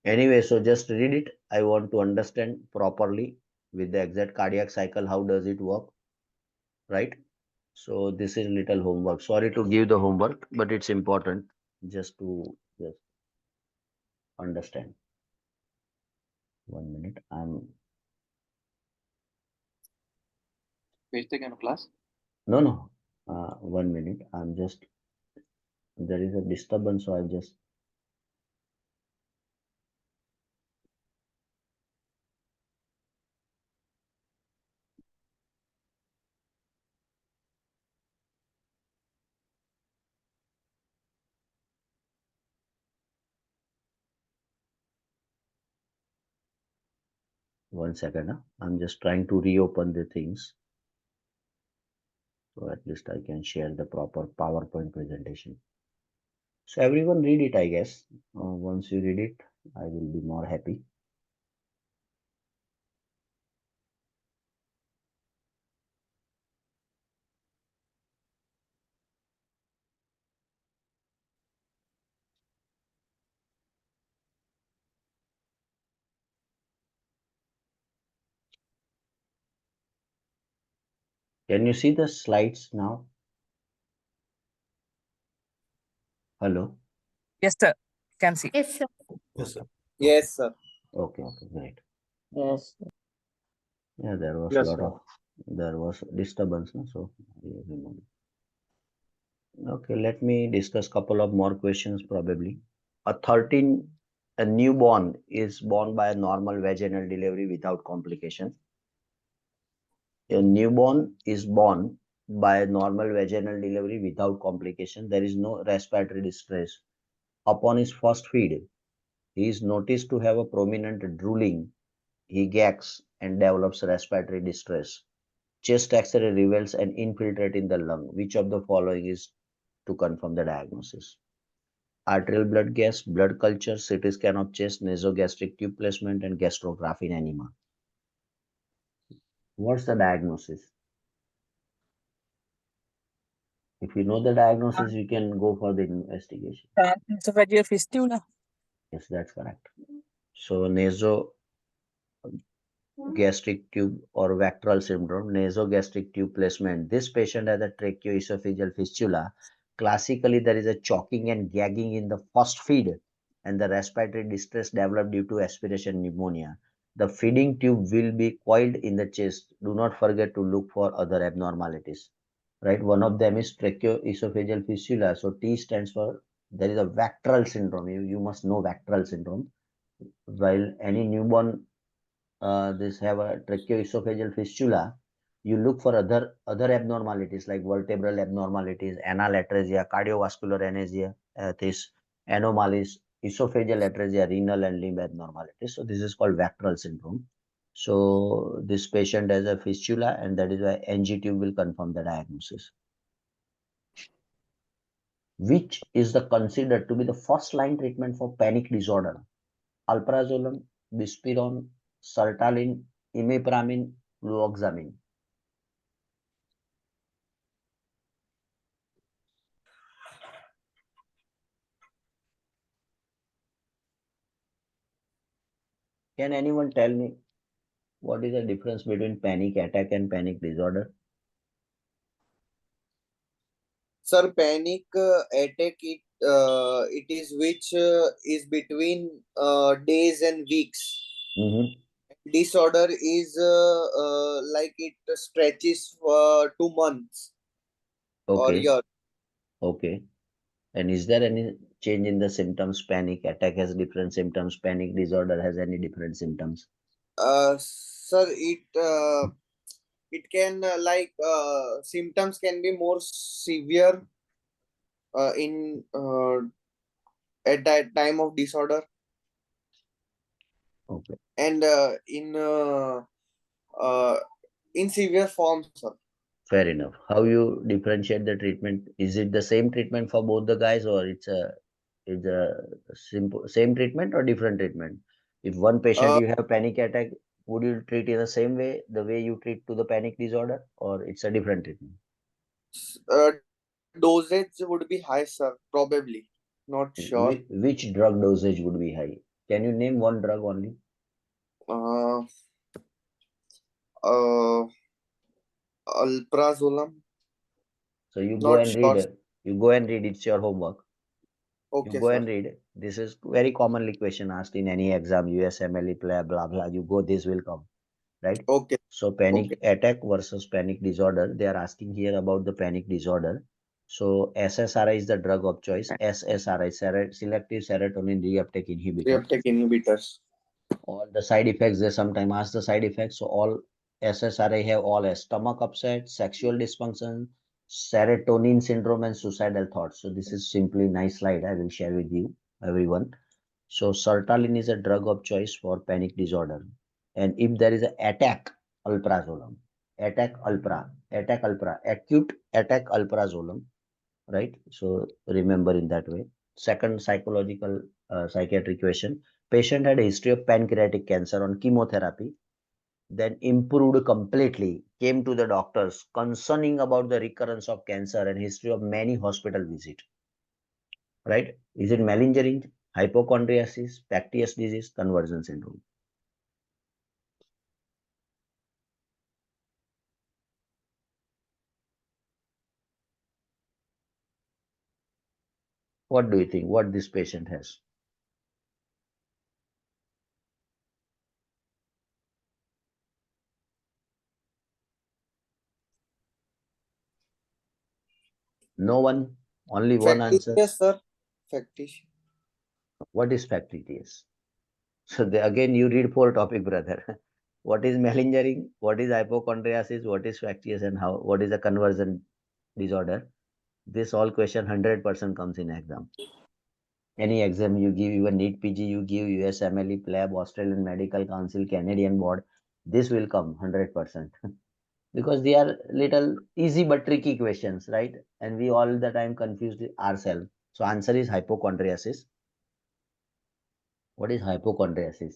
Anyway, so just read it. I want to understand properly. with the exact cardiac cycle, how does it work, right? So this is little homework. Sorry to give the homework, but it's important just to just understand. 1 minute. Class? No. 1 minute. There is a disturbance, so I just. One second. I'm just trying to reopen the things. So at least I can share the proper PowerPoint presentation. So everyone read it, I guess. Once you read it, I will be more happy. Can you see the slides now? Hello? Yes, sir. Can see. Yes, sir. Yes, sir. Yes, sir. Okay, great. Yes. Yeah, there was Yes, lot sir. of there was disturbance, no? So I remember. Okay, let me discuss couple of more questions probably. A newborn is born by a normal vaginal delivery without complication. A newborn is born by a normal vaginal delivery without complication. There is no respiratory distress. Upon his first feed, he is noticed to have a prominent drooling. He gags and develops respiratory distress. Chest X-ray reveals an infiltrate in the lung. Which of the following is to confirm the diagnosis? Arterial blood gas, blood culture, CT scan of chest, nasogastric tube placement, and gastrograph in enema. What's the diagnosis? If you know the diagnosis, you can go for the investigation. Esophageal fistula. Yes, that's correct. So nasogastric tube or Vactral syndrome, nasogastric tube placement. This patient has a tracheoesophageal fistula. Classically, there is a choking and gagging in the first feed, and the respiratory distress developed due to aspiration pneumonia. The feeding tube will be coiled in the chest. Do not forget to look for other abnormalities. Right, one of them is tracheoesophageal fistula. So T stands for, there is a Vactral syndrome. You must know Vactral syndrome. While any newborn this have a tracheoesophageal fistula, you look for other abnormalities like vertebral abnormalities, anal atresia, cardiovascular anesia, this anomalies, esophageal atresia, renal and limb abnormalities. So this is called Vactral syndrome. So this patient has a fistula, and that is why NG tube will confirm the diagnosis. Which is the considered to be the first line treatment for panic disorder? Alprazolam, bispiron, sertraline, imipramine, fluoxamine. Can anyone tell me what is the difference between panic attack and panic disorder? Sir, panic attack, it is which is between days and weeks. Disorder is like it stretches for 2 months or years. Okay. And is there any change in the symptoms? Panic attack has different symptoms. Panic disorder has any different symptoms? Sir, it can symptoms can be more severe in at that time of disorder. Okay. And in severe forms, sir. Fair enough. How you differentiate the treatment? Is it the same treatment for both the guys, or it's a simple same treatment or different treatment? If one patient you have panic attack, would you treat in the same way, the way you treat to the panic disorder, or it's a different treatment? Dosage would be high, sir. Probably, not sure. Which drug dosage would be high? Can you name one drug only? Uh, Alprazolam. So you go Not and read sure. it. You go and read. It's your homework. You Okay, go sir. and read. This is very commonly question asked in any exam. USMLE, blah blah blah. You go. This will come, right? Okay. So panic Okay. attack versus panic disorder. They are asking here about the panic disorder. So SSRI is the drug of choice. SSRI, selective serotonin reuptake inhibitor. Reuptake inhibitors. All the side effects, they sometimes ask the side effects. So all SSRI have all as stomach upset, sexual dysfunction, serotonin syndrome, and suicidal thoughts. So this is simply nice slide I will share with you, everyone. So sertraline is a drug of choice for panic disorder. And if there is an attack, alprazolam, attack alpra, acute attack alprazolam, right? So remember in that way. Second psychological psychiatric question. Patient had a history of pancreatic cancer on chemotherapy, then improved completely, came to the doctors concerning about the recurrence of cancer and history of many hospital visit, right? Is it malingering, hypochondriasis, Bacterius disease, conversion syndrome? What do you think? What this patient has? No one, only one answer. Factitious, sir. Factitious. What is factitious? So again, you read four topic, brother. What is malingering? What is hypochondriasis? What is factious? And how? What is a conversion disorder? This all question 100% comes in exam. Any exam you give, even NEET PG you give, USMLE, PLAB, Australian Medical Council, Canadian Board, this will come 100%. Because they are little easy but tricky questions, right? And we all the time confused ourselves. So answer is hypochondriasis. What is hypochondriasis?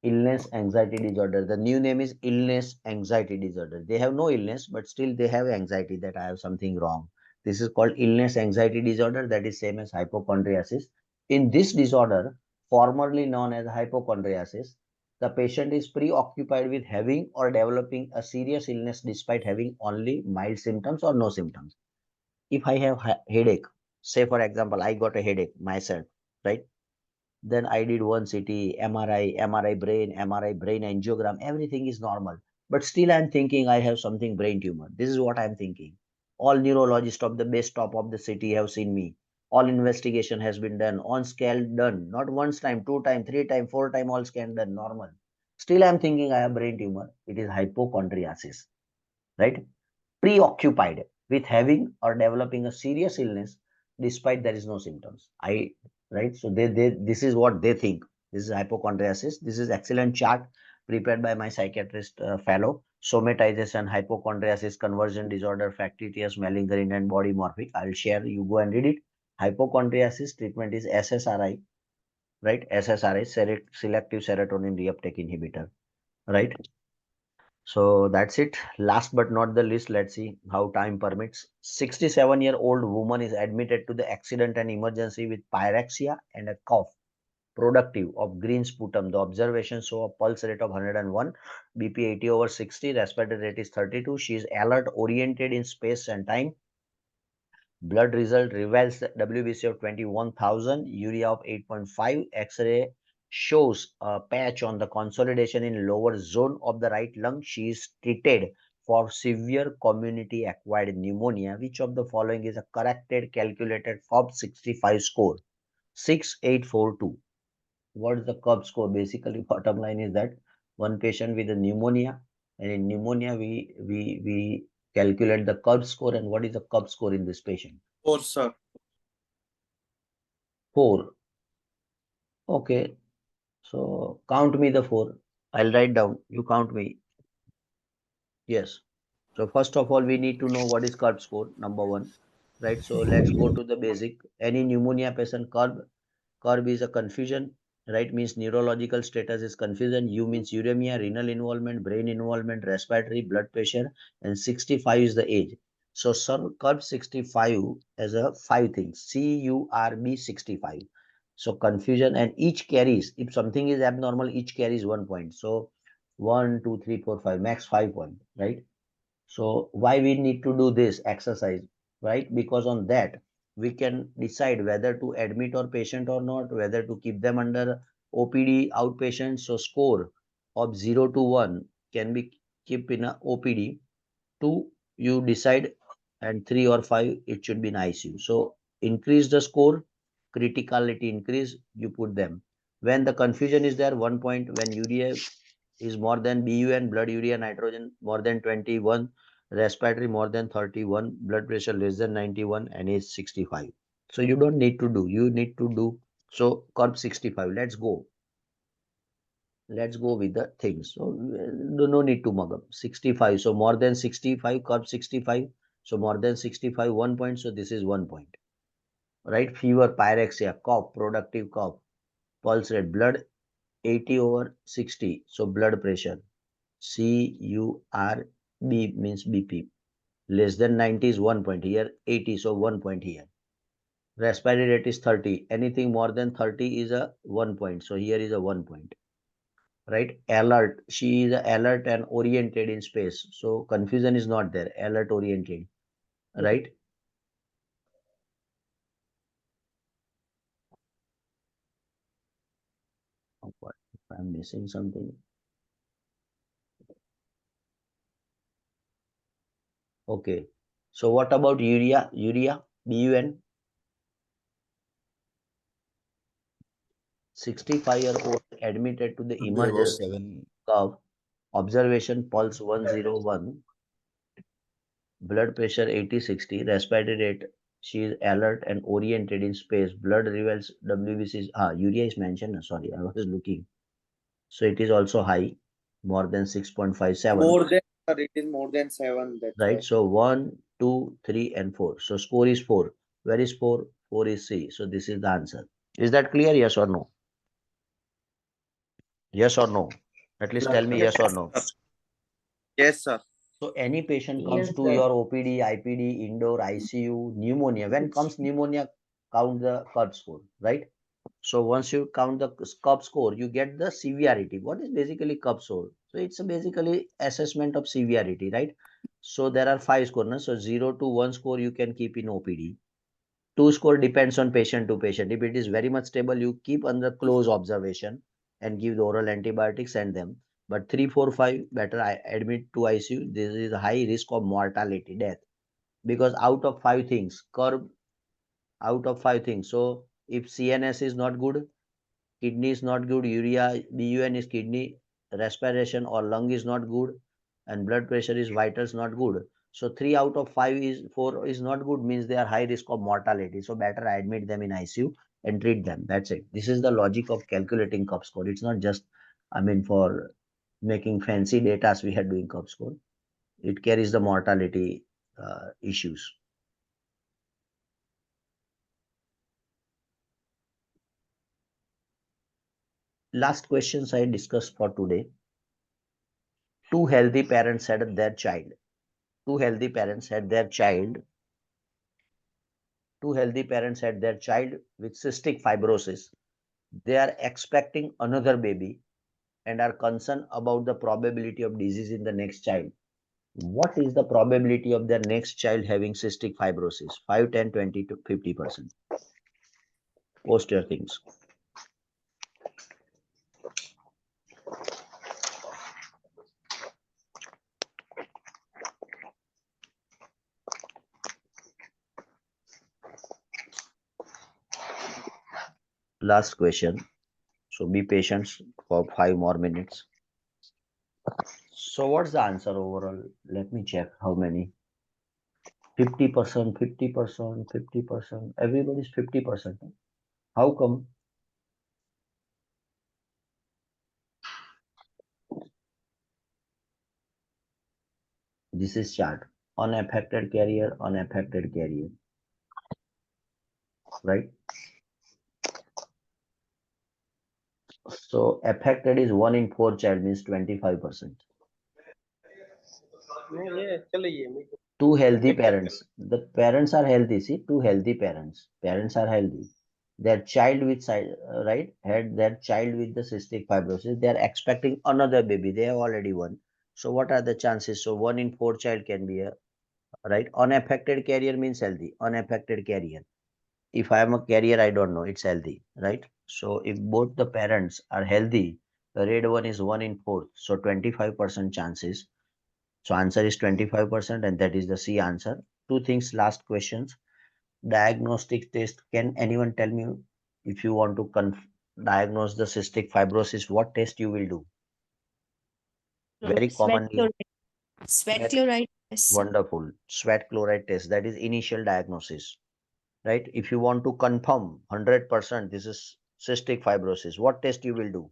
Illness anxiety disorder. The new name is illness anxiety disorder. They have no illness, but still they have anxiety that I have something wrong. This is called illness anxiety disorder, that is same as hypochondriasis. In this disorder, formerly known as hypochondriasis, the patient is preoccupied with having or developing a serious illness despite having only mild symptoms or no symptoms. If I have headache, say for example I got a headache myself, right? Then I did one CT, MRI brain, MRI brain angiogram, everything is normal. But still I'm thinking I have something brain tumor. This is what I'm thinking. All neurologists of the best top of the city have seen me. All investigation has been done, on scale done, not once time, two time, three time, four time, all scan done, normal. Still I'm thinking I have brain tumor. It is hypochondriasis, right? Preoccupied with having or developing a serious illness despite there is no symptoms. Right? So they this is what they think. This is hypochondriasis. This is excellent chart prepared by my psychiatrist fellow. Somatization, hypochondriasis, conversion disorder, factitious, malingering, and body morphic. I'll share. You go and read it. Hypochondriasis treatment is SSRI, right? SSRI, selective serotonin reuptake inhibitor, right? So that's it. Last but not the least, let's see how time permits. 67-year-old woman is admitted to the accident and emergency with pyrexia and a cough productive of green sputum. The observations show a pulse rate of 101, BP 80/60, respiratory rate is 32. She is alert, oriented in space and time. Blood result reveals WBC of 21,000, urea of 8.5, X-ray shows a patch on the consolidation in lower zone of the right lung. She is treated for severe community acquired pneumonia. Which of the following is a corrected calculated FOB 65 score? 6842. What is the CUB score? Basically, bottom line is that one patient with a pneumonia, and in pneumonia we calculate the CUB score. And what is the CUB score in this patient? 4, sir. 4. Okay. So count me the 4. I'll write down. You count me. Yes. So first of all, we need to know what is CUB score, number one. Right. So let's go to the basic. Any pneumonia patient CUB is a confusion, right? Means neurological status is confusion. U means uremia, renal involvement, brain involvement, respiratory, blood pressure, and 65 is the age. So CUB 65 as a 5 things. CURB 65. So confusion, and each carries, if something is abnormal, each carries 1 point. So 1, 2, 3, 4, 5, max 5 points, right? So why we need to do this exercise, right? Because on that we can decide whether to admit our patient or not, whether to keep them under OPD outpatient. So score of 0 to 1 can be kept in a OPD. 2 you decide, and 3 or 5 it should be in ICU. So increase the score, criticality increase, you put them. When the confusion is there, 1 point. When urea is more than BUN, blood urea nitrogen more than 21, respiratory more than 31, blood pressure less than 91, and age 65. So you don't need to do, you need to do. So curve 65, let's go with the things. So no need to mug up. 65, so more than 65, curve 65, so more than 65, 1 point, so this is 1 point, right? Fever, pyrexia, cough, productive cough, pulse rate, blood 80 over 60, so blood pressure CURB means BP, less than 90 is 1 point, here 80, so 1 point here. Respiratory rate is 30, anything more than 30 is a 1 point, so here is a 1 point, right? Alert, she is alert and oriented in space, so confusion is not there, alert oriented, right? What if I'm missing something? Okay, so what about urea BUN? 65-year-old admitted to the emergency, curve, observation pulse 101, blood pressure 80/60, respiratory rate, she is alert and oriented in space, blood reveals WBC, urea is mentioned, sorry, I was looking. So it is also high, more than 6.57. More than, sir, it is more than 7. That's Right, why. so 1, 2, 3, and 4. So score is 4. Where is 4? 4 is C. So this is the answer. Is that clear? Yes or no? Yes or no? At least tell me yes or no. Yes, sir. So any patient comes Yes, to sir. your OPD, IPD, indoor, ICU, pneumonia. When comes pneumonia, count the curve score, right? So once you count the curve score, you get the severity. What is basically curve score? So it's basically assessment of severity, right? So there are 5 scores. So 0 to 1 score you can keep in OPD. 2 score depends on patient to patient. If it is very much stable, you keep under close observation and give the oral antibiotics, send them. But 3, 4, 5, better I admit to ICU. This is a high risk of mortality, death. Because out of 5 things, curve out of 5 things. So if CNS is not good, kidney is not good, urea, BUN is kidney, respiration or lung is not good, and blood pressure is vitals not good. So 3 out of 5 is 4 is not good, means they are high risk of mortality. So better I admit them in ICU and treat them. That's it. This is the logic of calculating cup score. It's not just, I mean, for making fancy data we are doing cup score. It carries the mortality issues. Last questions I discussed for today. Two healthy parents had their child. Two healthy parents had their child. Two healthy parents had their child with cystic fibrosis. They are expecting another baby and are concerned about the probability of disease in the next child. What is the probability of their next child having cystic fibrosis? 5, 10, 20 to 50%. Post your things. Last question. So be patient for 5 more minutes. So what's the answer overall? Let me check how many. 50%, 50%, 50%. Everybody's 50%. How come? This is chart. Unaffected carrier, unaffected carrier. Right? So affected is 1 in 4 child, means 25%. Two healthy parents. The parents are healthy. See, two healthy parents. Parents are healthy. their child with right, had their child with the cystic fibrosis, they are expecting another baby, they have already one. So what are the chances? So 1 in 4 child can be a right. Unaffected carrier means healthy. Unaffected carrier, if I am a carrier, I don't know, it's healthy, right? So if both the parents are healthy, the red one is 1 in 4, so 25% chances. So answer is 25%, and that is the C answer. Two things, last questions. Diagnostic test. Can anyone tell me, if you want to diagnose the cystic fibrosis, what test you will do? Very Sweat commonly. chloride. Sweat chloride. Yes. Wonderful. Sweat chloride test. That is initial diagnosis, right? If you want to confirm 100% this is cystic fibrosis, what test you will do?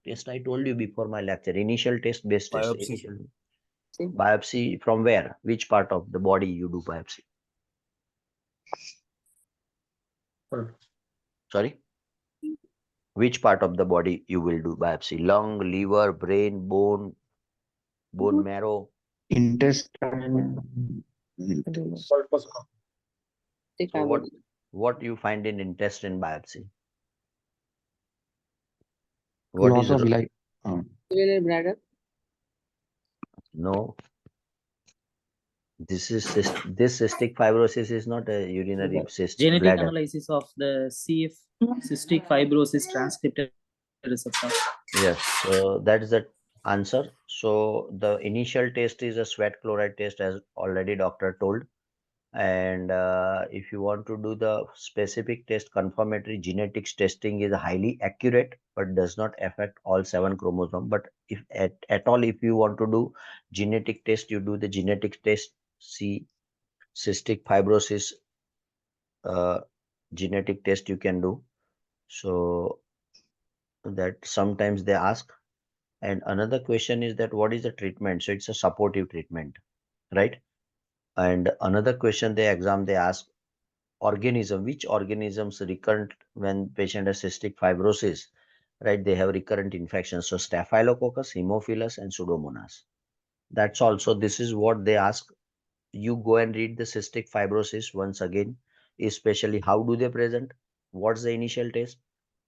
Test I told you before my lecture. Initial test, based test. Biopsy. Initial. Biopsy from where? Which part of the body you do biopsy? Sorry? Which part of the body you will do biopsy? Lung, liver, brain, bone marrow? Intestine. So what you find in intestine biopsy? What Loss is of light. Urinary bladder. no? This cystic fibrosis is not a urinary cyst Genetic bladder. analysis of the CF cystic fibrosis transcripted receptor. Yes, so that is the answer. So the initial test is a sweat chloride test, as already doctor told. And if you want to do the specific test, confirmatory genetics testing is highly accurate, but does not affect all 7 chromosomes. But if at all, if you want to do genetic test, you do the genetic test, see cystic fibrosis genetic test you can do. So that sometimes they ask. And another question is that what is the treatment? So it's a supportive treatment, right? And another question they ask organism, which organisms recurrent when patient has cystic fibrosis, right? They have recurrent infections. So staphylococcus, haemophilus, and pseudomonas. That's also, this is what they ask. You go and read the cystic fibrosis once again, especially how do they present, what's the initial test,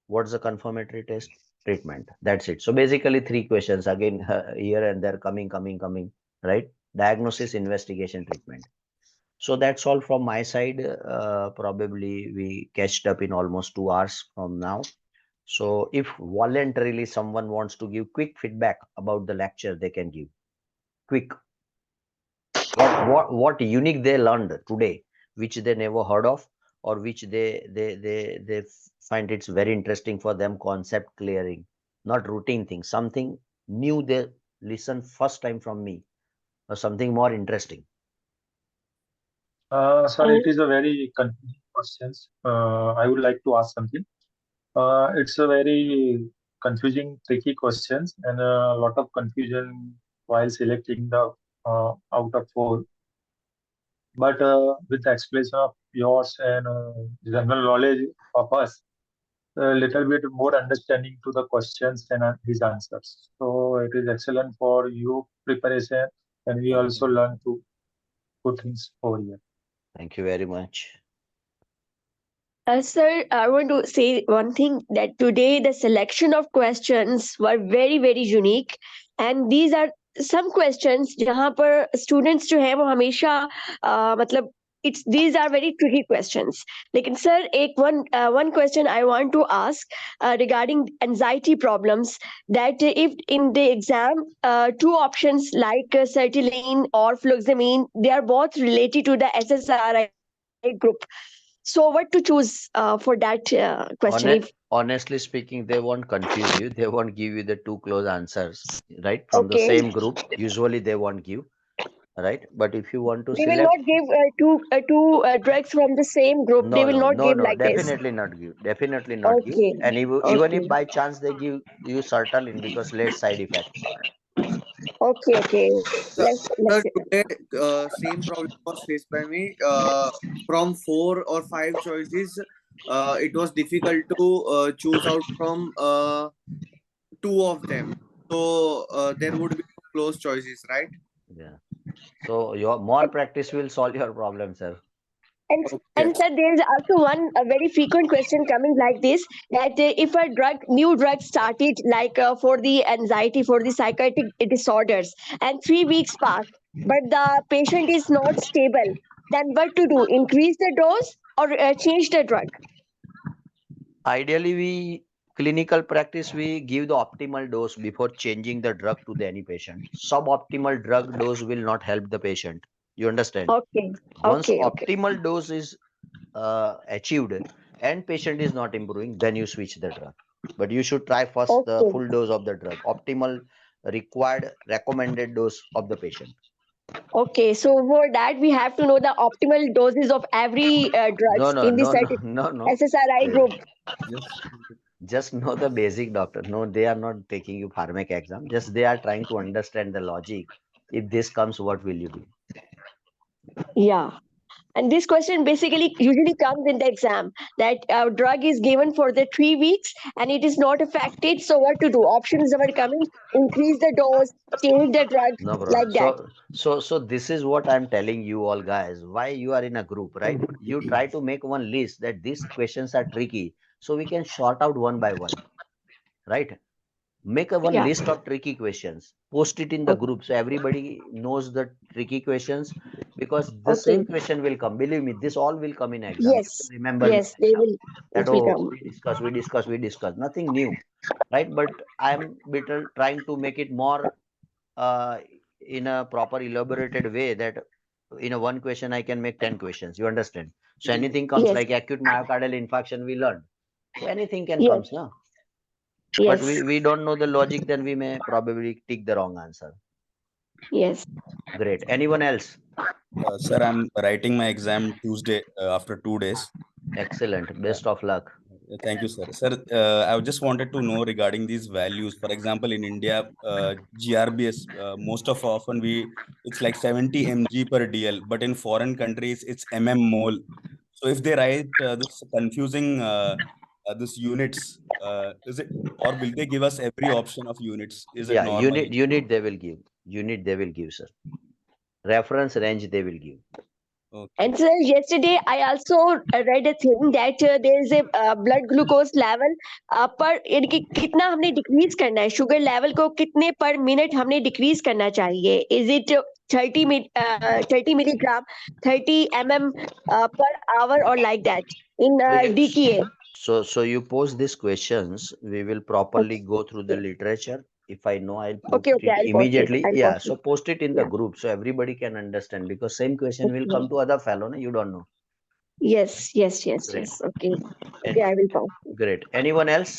what's the confirmatory test, treatment. That's it. So basically 3 questions again here and there, coming, right? Diagnosis, investigation, treatment. So that's all from my side. Probably we catched up in almost 2 hours from now. So if voluntarily someone wants to give quick feedback about the lecture, they can give quick. What unique they learned today, which they never heard of, or which they find it's very interesting for them, concept clearing, not routine thing, something new they listen first time from me, or something more interesting. Sir, it is a very confusing questions. I would like to ask something. It's a very confusing, tricky questions, and a lot of confusion while selecting the out of 4. But with the explanation of yours and general knowledge of us, a little bit more understanding to the questions and his answers. So it is excellent for you preparation, and we also learn to put things over here. Thank you very much. Sir, I want to say one thing, that today the selection of questions were very, very unique. And these are some questions जहाँ पर students जो है वो हमेशा मतलब these are very tricky questions. लेकिन sir, one question I want to ask regarding anxiety problems, that if in the exam 2 options like sertraline or fluoxamine, they are both related to the SSRI group. So what to choose for that question? Honestly speaking, they won't confuse you. They won't give you the 2 close answers, right? From the same group. Usually they won't give, right? But if you want to They will select, not give two drugs from the same group. They will not give like this. definitely not give. Definitely not give. Okay. And even if by chance they give you sertraline because less side effect. Okay. Sir, today same problem was faced by me. From 4 or 5 choices, it was difficult to choose out from 2 of them. So there would be close choices, right? Yeah. So your more practice will solve your problem, sir. And sir, there is also one very frequent question coming like this, that if a new drug started like for the anxiety, for the psychiatric disorders, and 3 weeks pass, but the patient is not stable, then what to do? Increase the dose or change the drug? Ideally, clinical practice, we give the optimal dose before changing the drug to any patient. Suboptimal drug dose will not help the patient. You understand? Okay. Once Okay. optimal dose is achieved and patient is not improving, then you switch the drug. But you should try first the Okay. full dose of the drug, optimal required recommended dose of the patient. Okay. So for that, we have to know the optimal doses of every drugs in the certain No. SSRI group. Just know the basic, doctor. No, they are not taking you pharmac exam. Just they are trying to understand the logic. If this comes, what will you do? Yeah. And this question basically usually comes in the exam, that drug is given for the 3 weeks and it is not affected. So what to do? Options are coming: increase the dose, change the drug, No problem. like that. So this is what I'm telling you all guys. Why you are in a group, right? You try to make one list that these questions are tricky, so we can sort out one by one, right? Make a one Yeah. list of tricky questions, post it in the group so everybody knows the tricky questions, because the same Okay. question will come. Believe me, this all will come in exam. Yes. You can remember Yes, they will. that, It will oh, come. we discuss, nothing new, right? But I'm little trying to make it more in a proper elaborated way, that in a one question I can make 10 questions. You understand? So anything comes Yes. like acute myocardial infarction, we learn. So anything can Yes. comes now. But Yes. we don't know the logic, then we may probably take the wrong answer. Yes. Great. Anyone else? Sir, I'm writing my exam Tuesday after 2 days. Excellent. Best of luck. Thank you, sir. Sir, I just wanted to know regarding these values. For example, in India, GRBS, most of often it's like 70 mg per DL, but in foreign countries, it's mmol. So if they write this confusing this units, is it, or will they give us every option of units? Is it Yeah, normal? unit they will give. Unit they will give, sir. Reference range they will give. And so yesterday I also read a thing that there is a blood glucose level पर यानी कि कितना हमने decrease करना है, sugar level को कितने पर मिनट हमने डिक्रीज करना चाहिए. Is it 30 milligram, 30 per hour, or like that in DKA? So you pose these questions, we will properly go through the literature. If I know, I'll put Okay, it I'll post it. immediately. I'll Yeah, post so it. post it in the Yeah. group so everybody can understand, because same question will Okay. come to other fellow, no? You don't know. Yes. Great. Okay. And Okay, I will post it. great. Anyone else?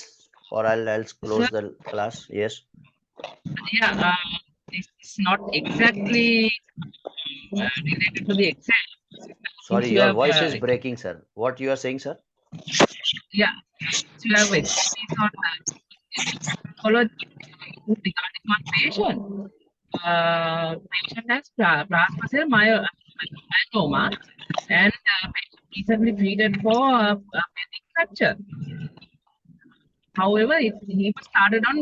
Or I'll close Sir, the class. Yes. yeah, it's not exactly related to the exam. Sorry, Since you your have, voice is breaking, sir. What you are saying, sir? yeah, since you have expertise on pathology regarding one patient. Patient has plasma myeloma, and patient recently treated for basic fracture. However, he was started on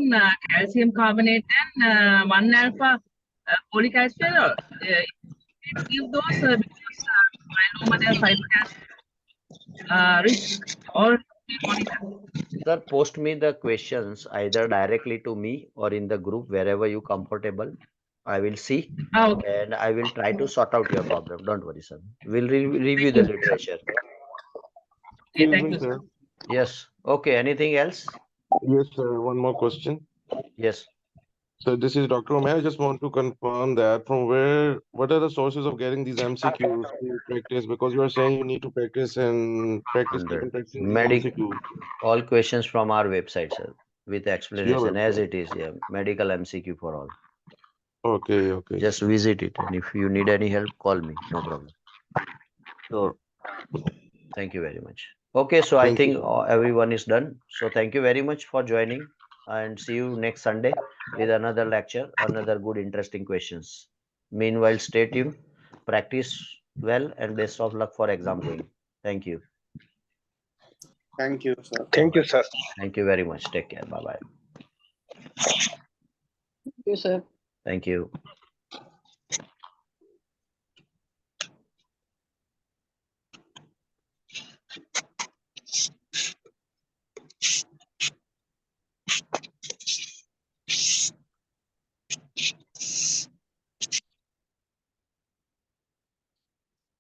calcium carbonate and 1-alpha folic acid. Give those because myeloma, they are risk or monitor. Sir, post me the questions either directly to me or in the group, wherever you comfortable. I will see and I will try to sort out your problem. Don't worry, sir. We'll review the literature. Thank you, sir. Yes. Okay. Anything else? Yes, sir. One more question. Yes. So this is Dr. Omer. I just want to confirm that what are the sources of getting these MCQs to practice? Because you are saying you need to practice and practice, keep 100. on practicing these Medic. MCQs. All questions from our website, sir, with explanation as website. it is. Yeah. Medical MCQ for all. Okay. Just visit it. And if you need any help, call me. No problem. Sure. Thank you very much. Okay. So I think everyone is done. So thank you very much for joining, and see you next Sunday with another lecture, another good, interesting questions. Meanwhile, stay tuned, practice well, and best of luck for exam going. Thank you. Thank you, sir. Thank you, sir. Thank you very much. Take care. Bye bye. Thank you, sir. Thank you.